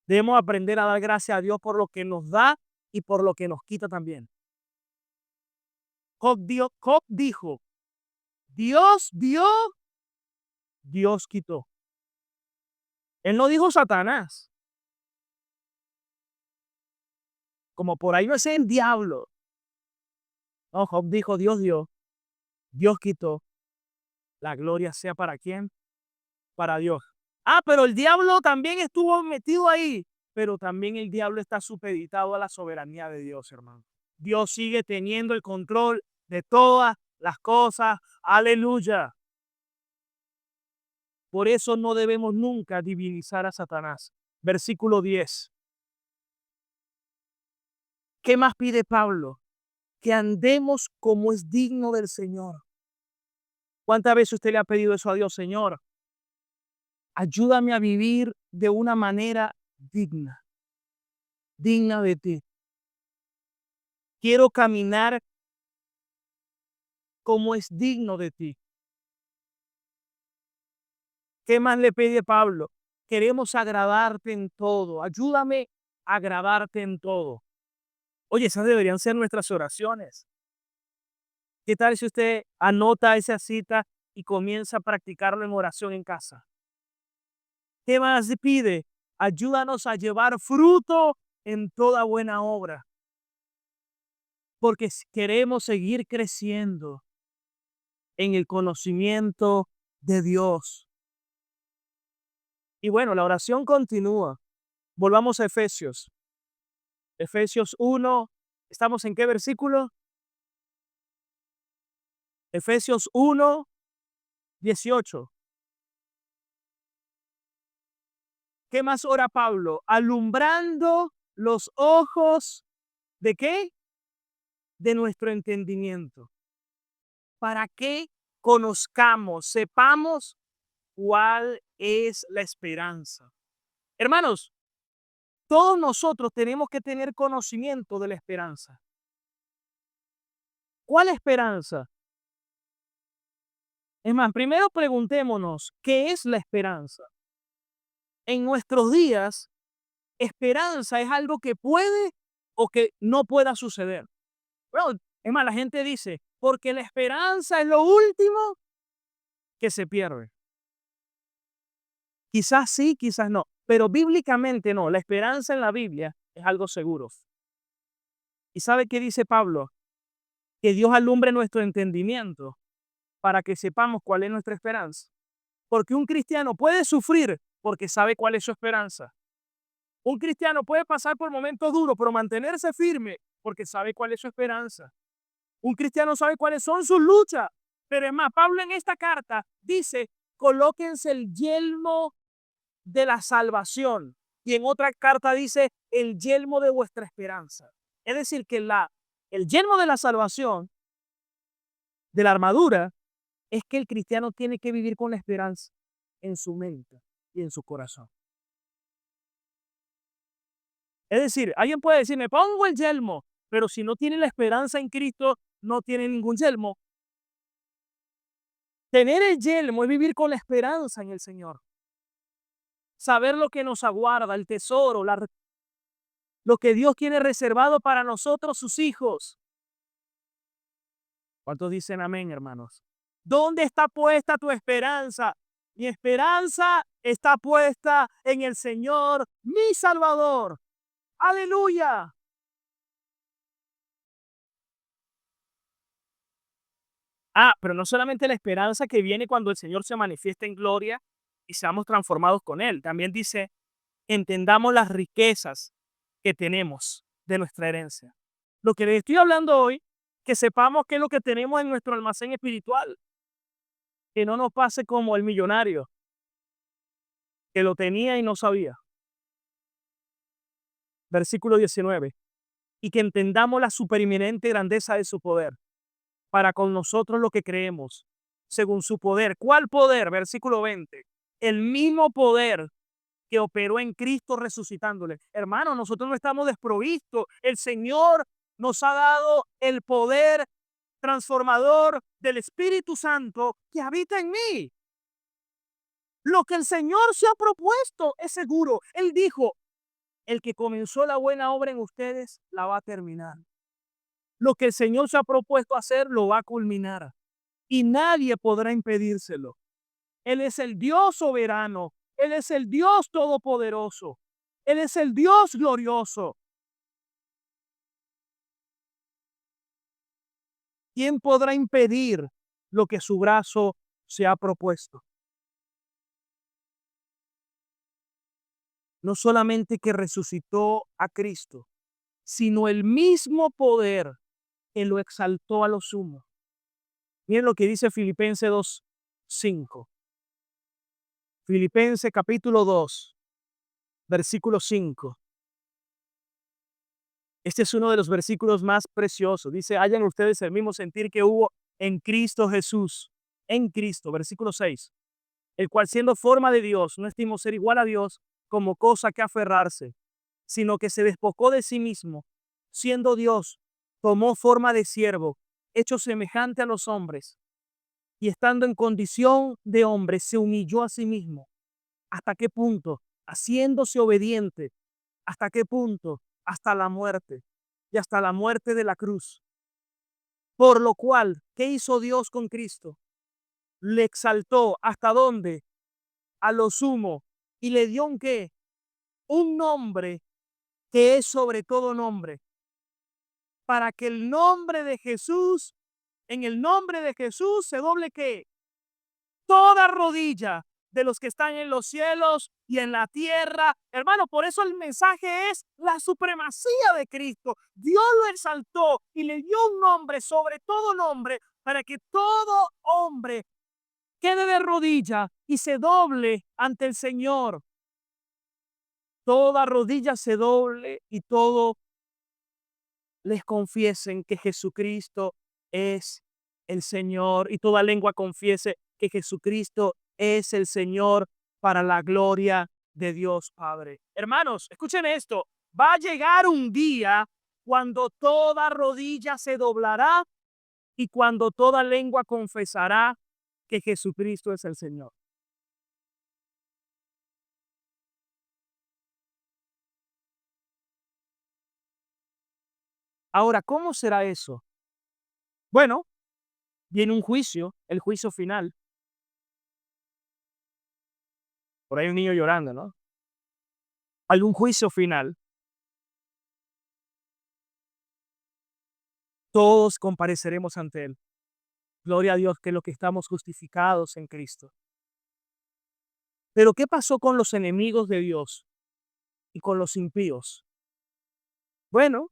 Debemos aprender a dar gracias a Dios por lo que nos da y por lo que nos quita también. Job dijo, Dios dio, Dios quitó. Él no dijo Satanás. Como por ahí no es el diablo. No, Job dijo, Dios dio, Dios quitó. La gloria sea para quién, para Dios. Ah, pero el diablo también estuvo metido ahí. Pero también el diablo está supeditado a la soberanía de Dios, hermano. Dios sigue teniendo el control de todas las cosas. Aleluya. Por eso no debemos nunca divinizar a Satanás. Versículo 10. ¿Qué más pide Pablo? Que andemos como es digno del Señor. ¿Cuántas veces usted le ha pedido eso a Dios, Señor? Ayúdame a vivir de una manera digna, digna de ti. Quiero caminar como es digno de ti. ¿Qué más le pide Pablo? Queremos agradarte en todo. Ayúdame a agradarte en todo. Oye, esas deberían ser nuestras oraciones. ¿Qué tal si usted anota esa cita y comienza a practicarlo en oración en casa? ¿Qué más se pide? Ayúdanos a llevar fruto en toda buena obra. Porque queremos seguir creciendo en el conocimiento de Dios. Y bueno, la oración continúa. Volvamos a Efesios. Efesios 1. ¿Estamos en qué versículo? Efesios 1, 18. ¿Qué más ora Pablo? Alumbrando los ojos ¿de qué? De nuestro entendimiento. Para que conozcamos, sepamos cuál es la esperanza. Hermanos, todos nosotros tenemos que tener conocimiento de la esperanza. ¿Cuál esperanza? Es más, primero preguntémonos, ¿qué es la esperanza? En nuestros días, esperanza es algo que puede o que no pueda suceder. Bueno, es más, la gente dice, porque la esperanza es lo último que se pierde. Quizás sí, quizás no, pero bíblicamente no. La esperanza en la Biblia es algo seguro. ¿Y sabe qué dice Pablo? Que Dios alumbre nuestro entendimiento para que sepamos cuál es nuestra esperanza. Porque un cristiano puede sufrir porque sabe cuál es su esperanza. Un cristiano puede pasar por momentos duros, pero mantenerse firme porque sabe cuál es su esperanza. Un cristiano sabe cuáles son sus luchas. Pero es más, Pablo en esta carta dice, colóquense el yelmo de la salvación. Y en otra carta dice, el yelmo de vuestra esperanza. Es decir, que el yelmo de la salvación, de la armadura, es que el cristiano tiene que vivir con la esperanza en su mente y en su corazón. Es decir, alguien puede decir, me pongo el yelmo, pero si no tiene la esperanza en Cristo, no tiene ningún yelmo. Tener el yelmo es vivir con la esperanza en el Señor. Saber lo que nos aguarda, el tesoro, lo que Dios tiene reservado para nosotros, sus hijos. ¿Cuántos dicen amén, hermanos? ¿Dónde está puesta tu esperanza? Mi esperanza está puesta en el Señor, mi Salvador. Aleluya. Pero no solamente la esperanza que viene cuando el Señor se manifiesta en gloria y seamos transformados con Él. También dice, entendamos las riquezas que tenemos de nuestra herencia. Lo que les estoy hablando hoy, que sepamos qué es lo que tenemos en nuestro almacén espiritual. Que no nos pase como el millonario, que lo tenía y no sabía. Versículo 19. Y que entendamos la supereminente grandeza de su poder para con nosotros lo que creemos, según su poder. ¿Cuál poder? Versículo 20. El mismo poder que operó en Cristo resucitándole. Hermano, nosotros no estamos desprovistos. El Señor nos ha dado el poder transformador del Espíritu Santo que habita en mí. Lo que el Señor se ha propuesto es seguro. Él dijo, el que comenzó la buena obra en ustedes la va a terminar. Lo que el Señor se ha propuesto hacer lo va a culminar y nadie podrá impedírselo. Él es el Dios soberano. Él es el Dios todopoderoso. Él es el Dios glorioso. ¿Quién podrá impedir lo que su brazo se ha propuesto? No solamente que resucitó a Cristo, sino el mismo poder que lo exaltó a lo sumo. Miren lo que dice Filipenses 2:5. Filipenses capítulo 2, versículo 5. Este es uno de los versículos más preciosos. Dice, hayan ustedes el mismo sentir que hubo en Cristo Jesús. En Cristo, versículo 6. El cual siendo forma de Dios, no estimó ser igual a Dios como cosa que aferrarse, sino que se despojó de sí mismo, siendo Dios, tomó forma de siervo, hecho semejante a los hombres, y estando en condición de hombre, se humilló a sí mismo. ¿Hasta qué punto? Haciéndose obediente. ¿Hasta qué punto? Hasta la muerte. Y hasta la muerte de la cruz. Por lo cual, ¿qué hizo Dios con Cristo? Le exaltó. ¿Hasta dónde? A lo sumo. Y le dio un qué? Un nombre que es sobre todo nombre. Para que el nombre de Jesús, en el nombre de Jesús se doble qué? Toda rodilla de los que están en los cielos y en la tierra. Hermano, por eso el mensaje es la supremacía de Cristo. Dios lo exaltó y le dio un nombre sobre todo nombre para que todo hombre quede de rodilla y se doble ante el Señor. Toda rodilla se doble y todo les confiesen que Jesucristo es el Señor y toda lengua confiese que Jesucristo es el Señor para la gloria de Dios Padre. Hermanos, escuchen esto. Va a llegar un día cuando toda rodilla se doblará y cuando toda lengua confesará que Jesucristo es el Señor. Ahora, ¿cómo será eso? Bueno, viene un juicio, el juicio final. Por ahí un niño llorando, ¿no? Hay un juicio final. Todos compareceremos ante Él. Gloria a Dios que lo que estamos justificados en Cristo. Pero ¿qué pasó con los enemigos de Dios y con los impíos? Bueno,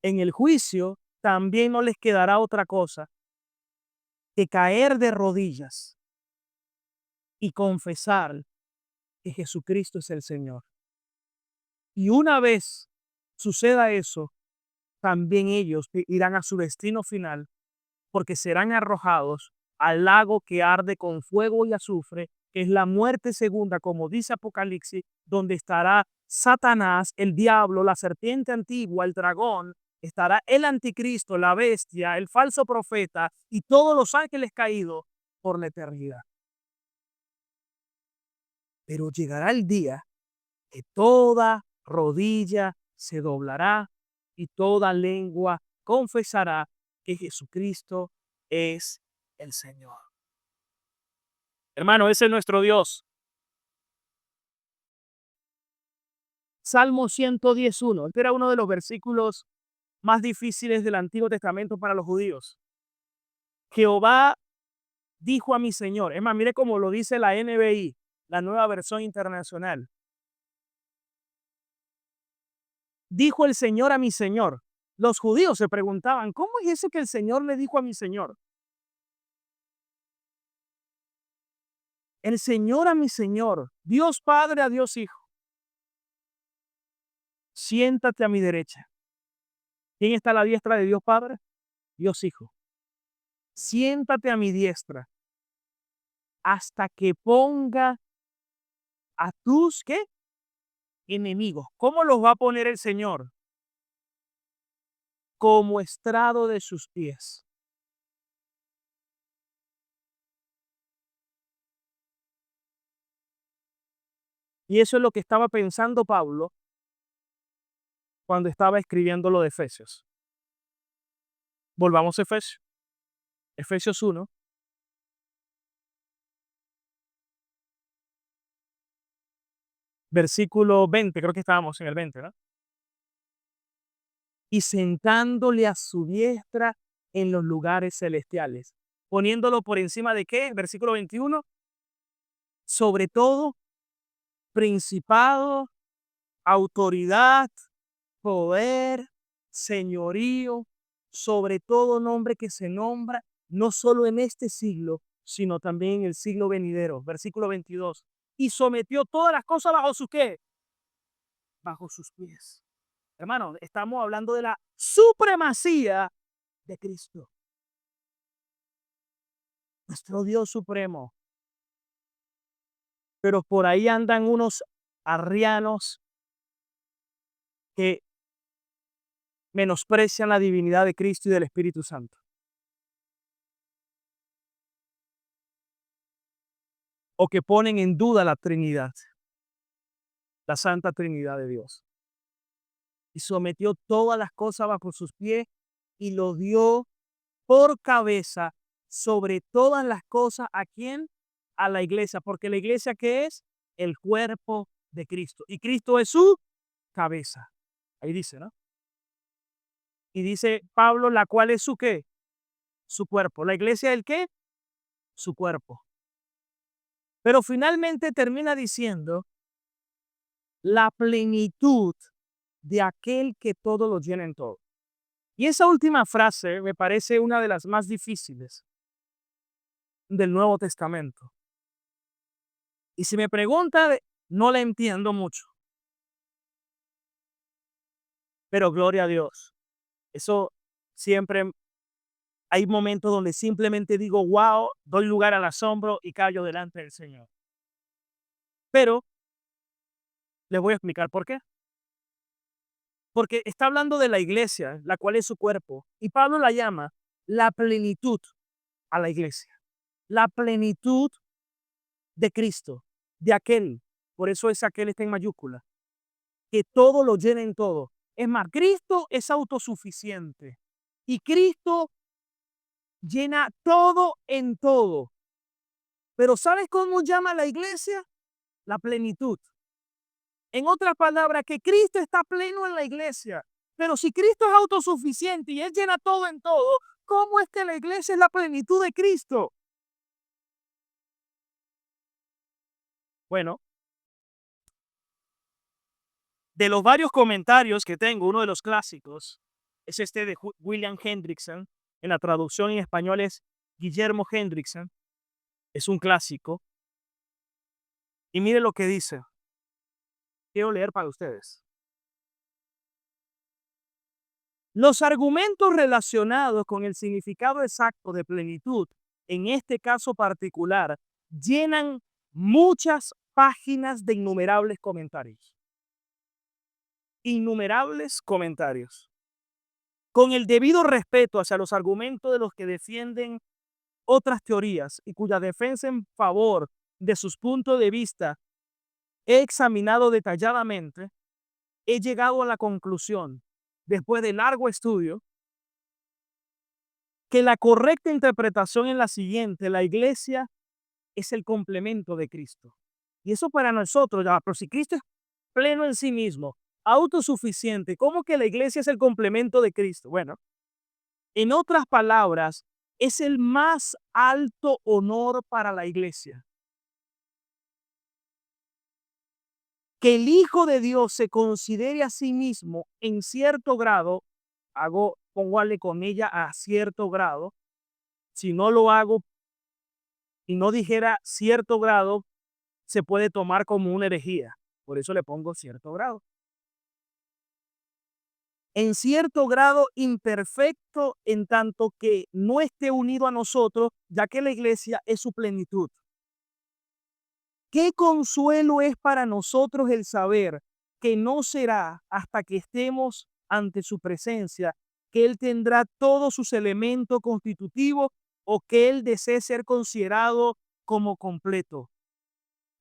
en el juicio también no les quedará otra cosa que caer de rodillas y confesar que Jesucristo es el Señor. Y una vez suceda eso, también ellos irán a su destino final porque serán arrojados al lago que arde con fuego y azufre, que es la muerte segunda, como dice Apocalipsis, donde estará Satanás, el diablo, la serpiente antigua, el dragón, estará el anticristo, la bestia, el falso profeta y todos los ángeles caídos por la eternidad. Pero llegará el día que toda rodilla se doblará y toda lengua confesará que Jesucristo es el Señor. Hermano, ese es nuestro Dios. Salmo 111. Este era uno de los versículos más difíciles del Antiguo Testamento para los judíos. Jehová dijo a mi Señor. Es más, mire cómo lo dice la NBI, la Nueva Versión Internacional. Dijo el Señor a mi Señor. Los judíos se preguntaban, ¿cómo es eso que el Señor le dijo a mi Señor? El Señor a mi Señor, Dios Padre a Dios Hijo. Siéntate a mi derecha. ¿Quién está a la diestra de Dios Padre? Dios Hijo. Siéntate a mi diestra hasta que ponga a tus, ¿qué? Enemigos. ¿Cómo los va a poner el Señor? Como estrado de sus pies. Y eso es lo que estaba pensando Pablo cuando estaba escribiendo lo de Efesios. Volvamos a Efesios. Efesios 1. Versículo 20, creo que estábamos en el 20, ¿no? Y sentándole a su diestra en los lugares celestiales, poniéndolo por encima de ¿qué? Versículo 21, sobre todo principado, autoridad, poder, señorío, sobre todo nombre que se nombra, no solo en este siglo, sino también en el siglo venidero. Versículo 22. Y sometió todas las cosas bajo su ¿qué? Bajo sus pies. Hermano, estamos hablando de la supremacía de Cristo. Nuestro Dios supremo. Pero por ahí andan unos arrianos que menosprecian la divinidad de Cristo y del Espíritu Santo. O que ponen en duda la Trinidad, la Santa Trinidad de Dios. Y sometió todas las cosas bajo sus pies y lo dio por cabeza sobre todas las cosas. ¿A quién? A la iglesia. Porque la iglesia, ¿qué es? El cuerpo de Cristo. Y Cristo es su cabeza. Ahí dice, ¿no? Y dice Pablo, la cual es su ¿qué? Su cuerpo. La iglesia, ¿el qué? Su cuerpo. Pero finalmente termina diciendo la plenitud de aquel que todo lo llena en todo. Y esa última frase me parece una de las más difíciles del Nuevo Testamento. Y si me pregunta, no la entiendo mucho. Pero gloria a Dios. Eso siempre hay momentos donde simplemente digo, wow, doy lugar al asombro y callo delante del Señor. Pero les voy a explicar por qué. Porque está hablando de la iglesia, la cual es su cuerpo. Y Pablo la llama la plenitud a la iglesia. La plenitud de Cristo, de aquel. Por eso es aquel está en mayúscula. Que todo lo llena en todo. Es más, Cristo es autosuficiente. Y Cristo llena todo en todo. Pero ¿sabes cómo llama a la iglesia? La plenitud. En otras palabras, que Cristo está pleno en la iglesia. Pero si Cristo es autosuficiente y Él llena todo en todo, ¿cómo es que la iglesia es la plenitud de Cristo? Bueno, de los varios comentarios que tengo, uno de los clásicos es este de William Hendrickson. En la traducción en español es Guillermo Hendrickson. Es un clásico. Y mire lo que dice. Quiero leer para ustedes. Los argumentos relacionados con el significado exacto de plenitud, en este caso particular, llenan muchas páginas de innumerables comentarios. Innumerables comentarios. Con el debido respeto hacia los argumentos de los que defienden otras teorías y cuya defensa en favor de sus puntos de vista he examinado detalladamente, he llegado a la conclusión, después de largo estudio, que la correcta interpretación es la siguiente: la iglesia es el complemento de Cristo. Y eso para nosotros, ya, pero si Cristo es pleno en sí mismo, autosuficiente, ¿cómo que la iglesia es el complemento de Cristo? Bueno, en otras palabras, es el más alto honor para la iglesia. Que el Hijo de Dios se considere a sí mismo en cierto grado, póngale con ella a cierto grado, si no lo hago y no dijera cierto grado, se puede tomar como una herejía. Por eso le pongo cierto grado. En cierto grado imperfecto, en tanto que no esté unido a nosotros, ya que la iglesia es su plenitud. Qué consuelo es para nosotros el saber que no será hasta que estemos ante su presencia que Él tendrá todos sus elementos constitutivos o que Él desee ser considerado como completo.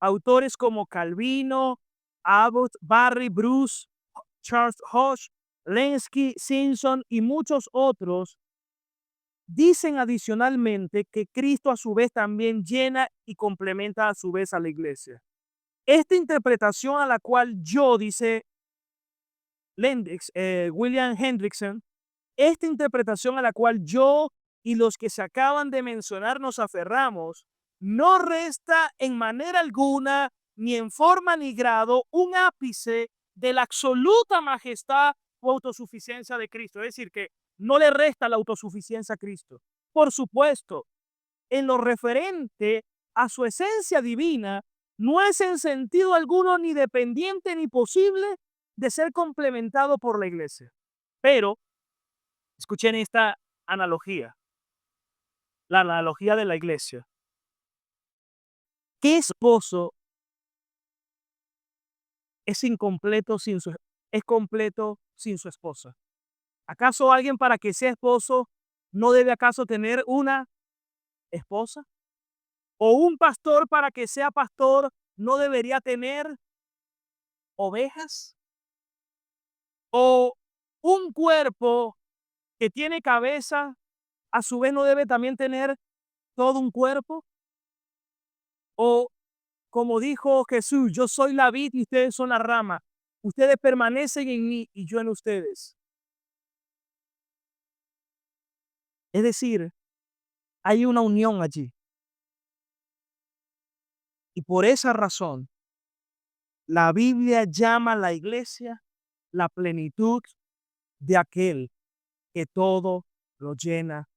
Autores como Calvino, Abbott, Barry, Bruce, Charles Hodge, Lenski, Simpson y muchos otros dicen adicionalmente que Cristo a su vez también llena y complementa a su vez a la iglesia. Esta interpretación a la cual yo, dice William Hendrickson, esta interpretación a la cual yo y los que se acaban de mencionar nos aferramos, no resta en manera alguna, ni en forma ni grado, un ápice de la absoluta majestad o autosuficiencia de Cristo. Es decir, que no le resta la autosuficiencia a Cristo. Por supuesto, en lo referente a su esencia divina, no es en sentido alguno ni dependiente ni posible de ser complementado por la iglesia. Pero, escuchen esta analogía, la analogía de la iglesia. ¿Qué esposo es incompleto sin su, es completo sin su esposa? ¿Acaso alguien para que sea esposo no debe acaso tener una esposa? ¿O un pastor para que sea pastor no debería tener ovejas? ¿O un cuerpo que tiene cabeza a su vez no debe también tener todo un cuerpo? ¿O como dijo Jesús, yo soy la vid y ustedes son la rama? Ustedes permanecen en mí y yo en ustedes. Es decir, hay una unión allí. Y por esa razón, la Biblia llama a la iglesia la plenitud de aquel que todo lo llena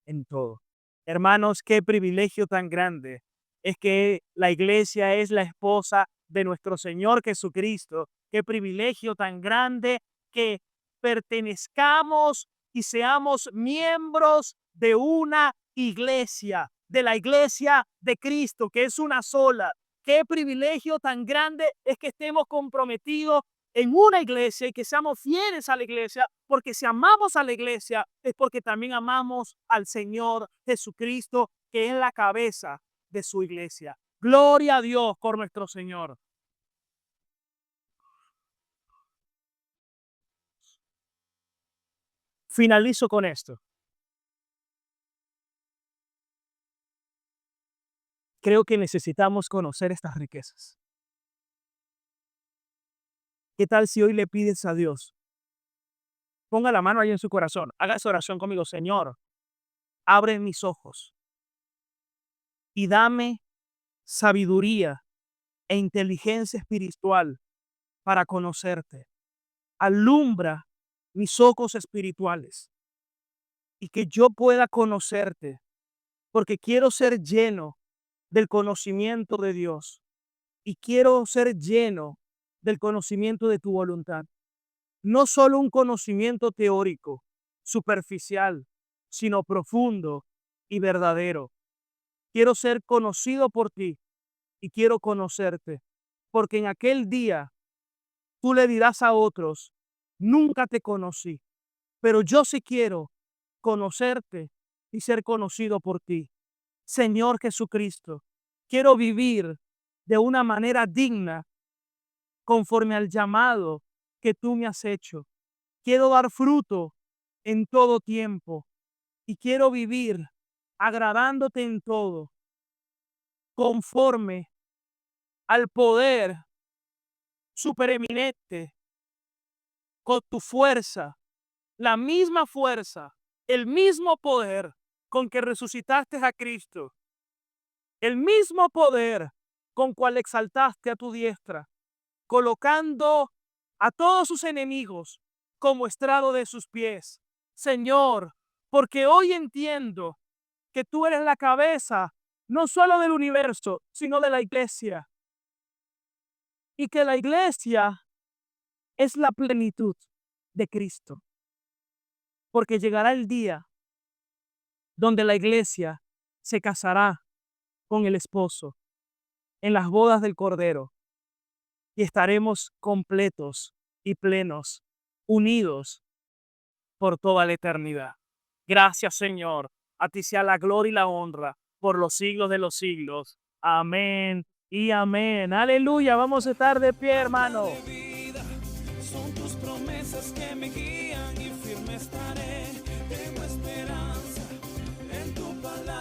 en todo. Hermanos, qué privilegio tan grande es que la iglesia es la esposa de nuestro Señor Jesucristo. Qué privilegio tan grande que pertenezcamos y seamos miembros de una iglesia, de la iglesia de Cristo, que es una sola. Qué privilegio tan grande es que estemos comprometidos en una iglesia y que seamos fieles a la iglesia, porque si amamos a la iglesia es porque también amamos al Señor Jesucristo, que es la cabeza de su iglesia. Gloria a Dios por nuestro Señor. Finalizo con esto. Creo que necesitamos conocer estas riquezas. ¿Qué tal si hoy le pides a Dios? Ponga la mano ahí en su corazón. Haga esa oración conmigo. Señor, abre mis ojos y dame sabiduría e inteligencia espiritual para conocerte. Alumbra mis ojos espirituales y que yo pueda conocerte, porque quiero ser lleno del conocimiento de Dios y quiero ser lleno del conocimiento de tu voluntad. No solo un conocimiento teórico, superficial, sino profundo y verdadero. Quiero ser conocido por ti y quiero conocerte, porque en aquel día tú le dirás a otros, nunca te conocí, pero yo sí quiero conocerte y ser conocido por ti. Señor Jesucristo, quiero vivir de una manera digna conforme al llamado que tú me has hecho. Quiero dar fruto en todo tiempo y quiero vivir agradándote en todo, conforme al poder supereminente, con tu fuerza, la misma fuerza, el mismo poder con que resucitaste a Cristo, el mismo poder con cual exaltaste a tu diestra, colocando a todos sus enemigos como estrado de sus pies. Señor, porque hoy entiendo que tú eres la cabeza no solo del universo, sino de la iglesia. Y que la iglesia es la plenitud de Cristo. Porque llegará el día donde la iglesia se casará con el esposo en las bodas del Cordero y estaremos completos y plenos, unidos por toda la eternidad. Gracias, Señor. A ti sea la gloria y la honra por los siglos de los siglos. Amén y amén. Aleluya. Vamos a estar de pie, hermano. De vida, son tus promesas que me guían y firme estaré. Tengo esperanza en tu palabra.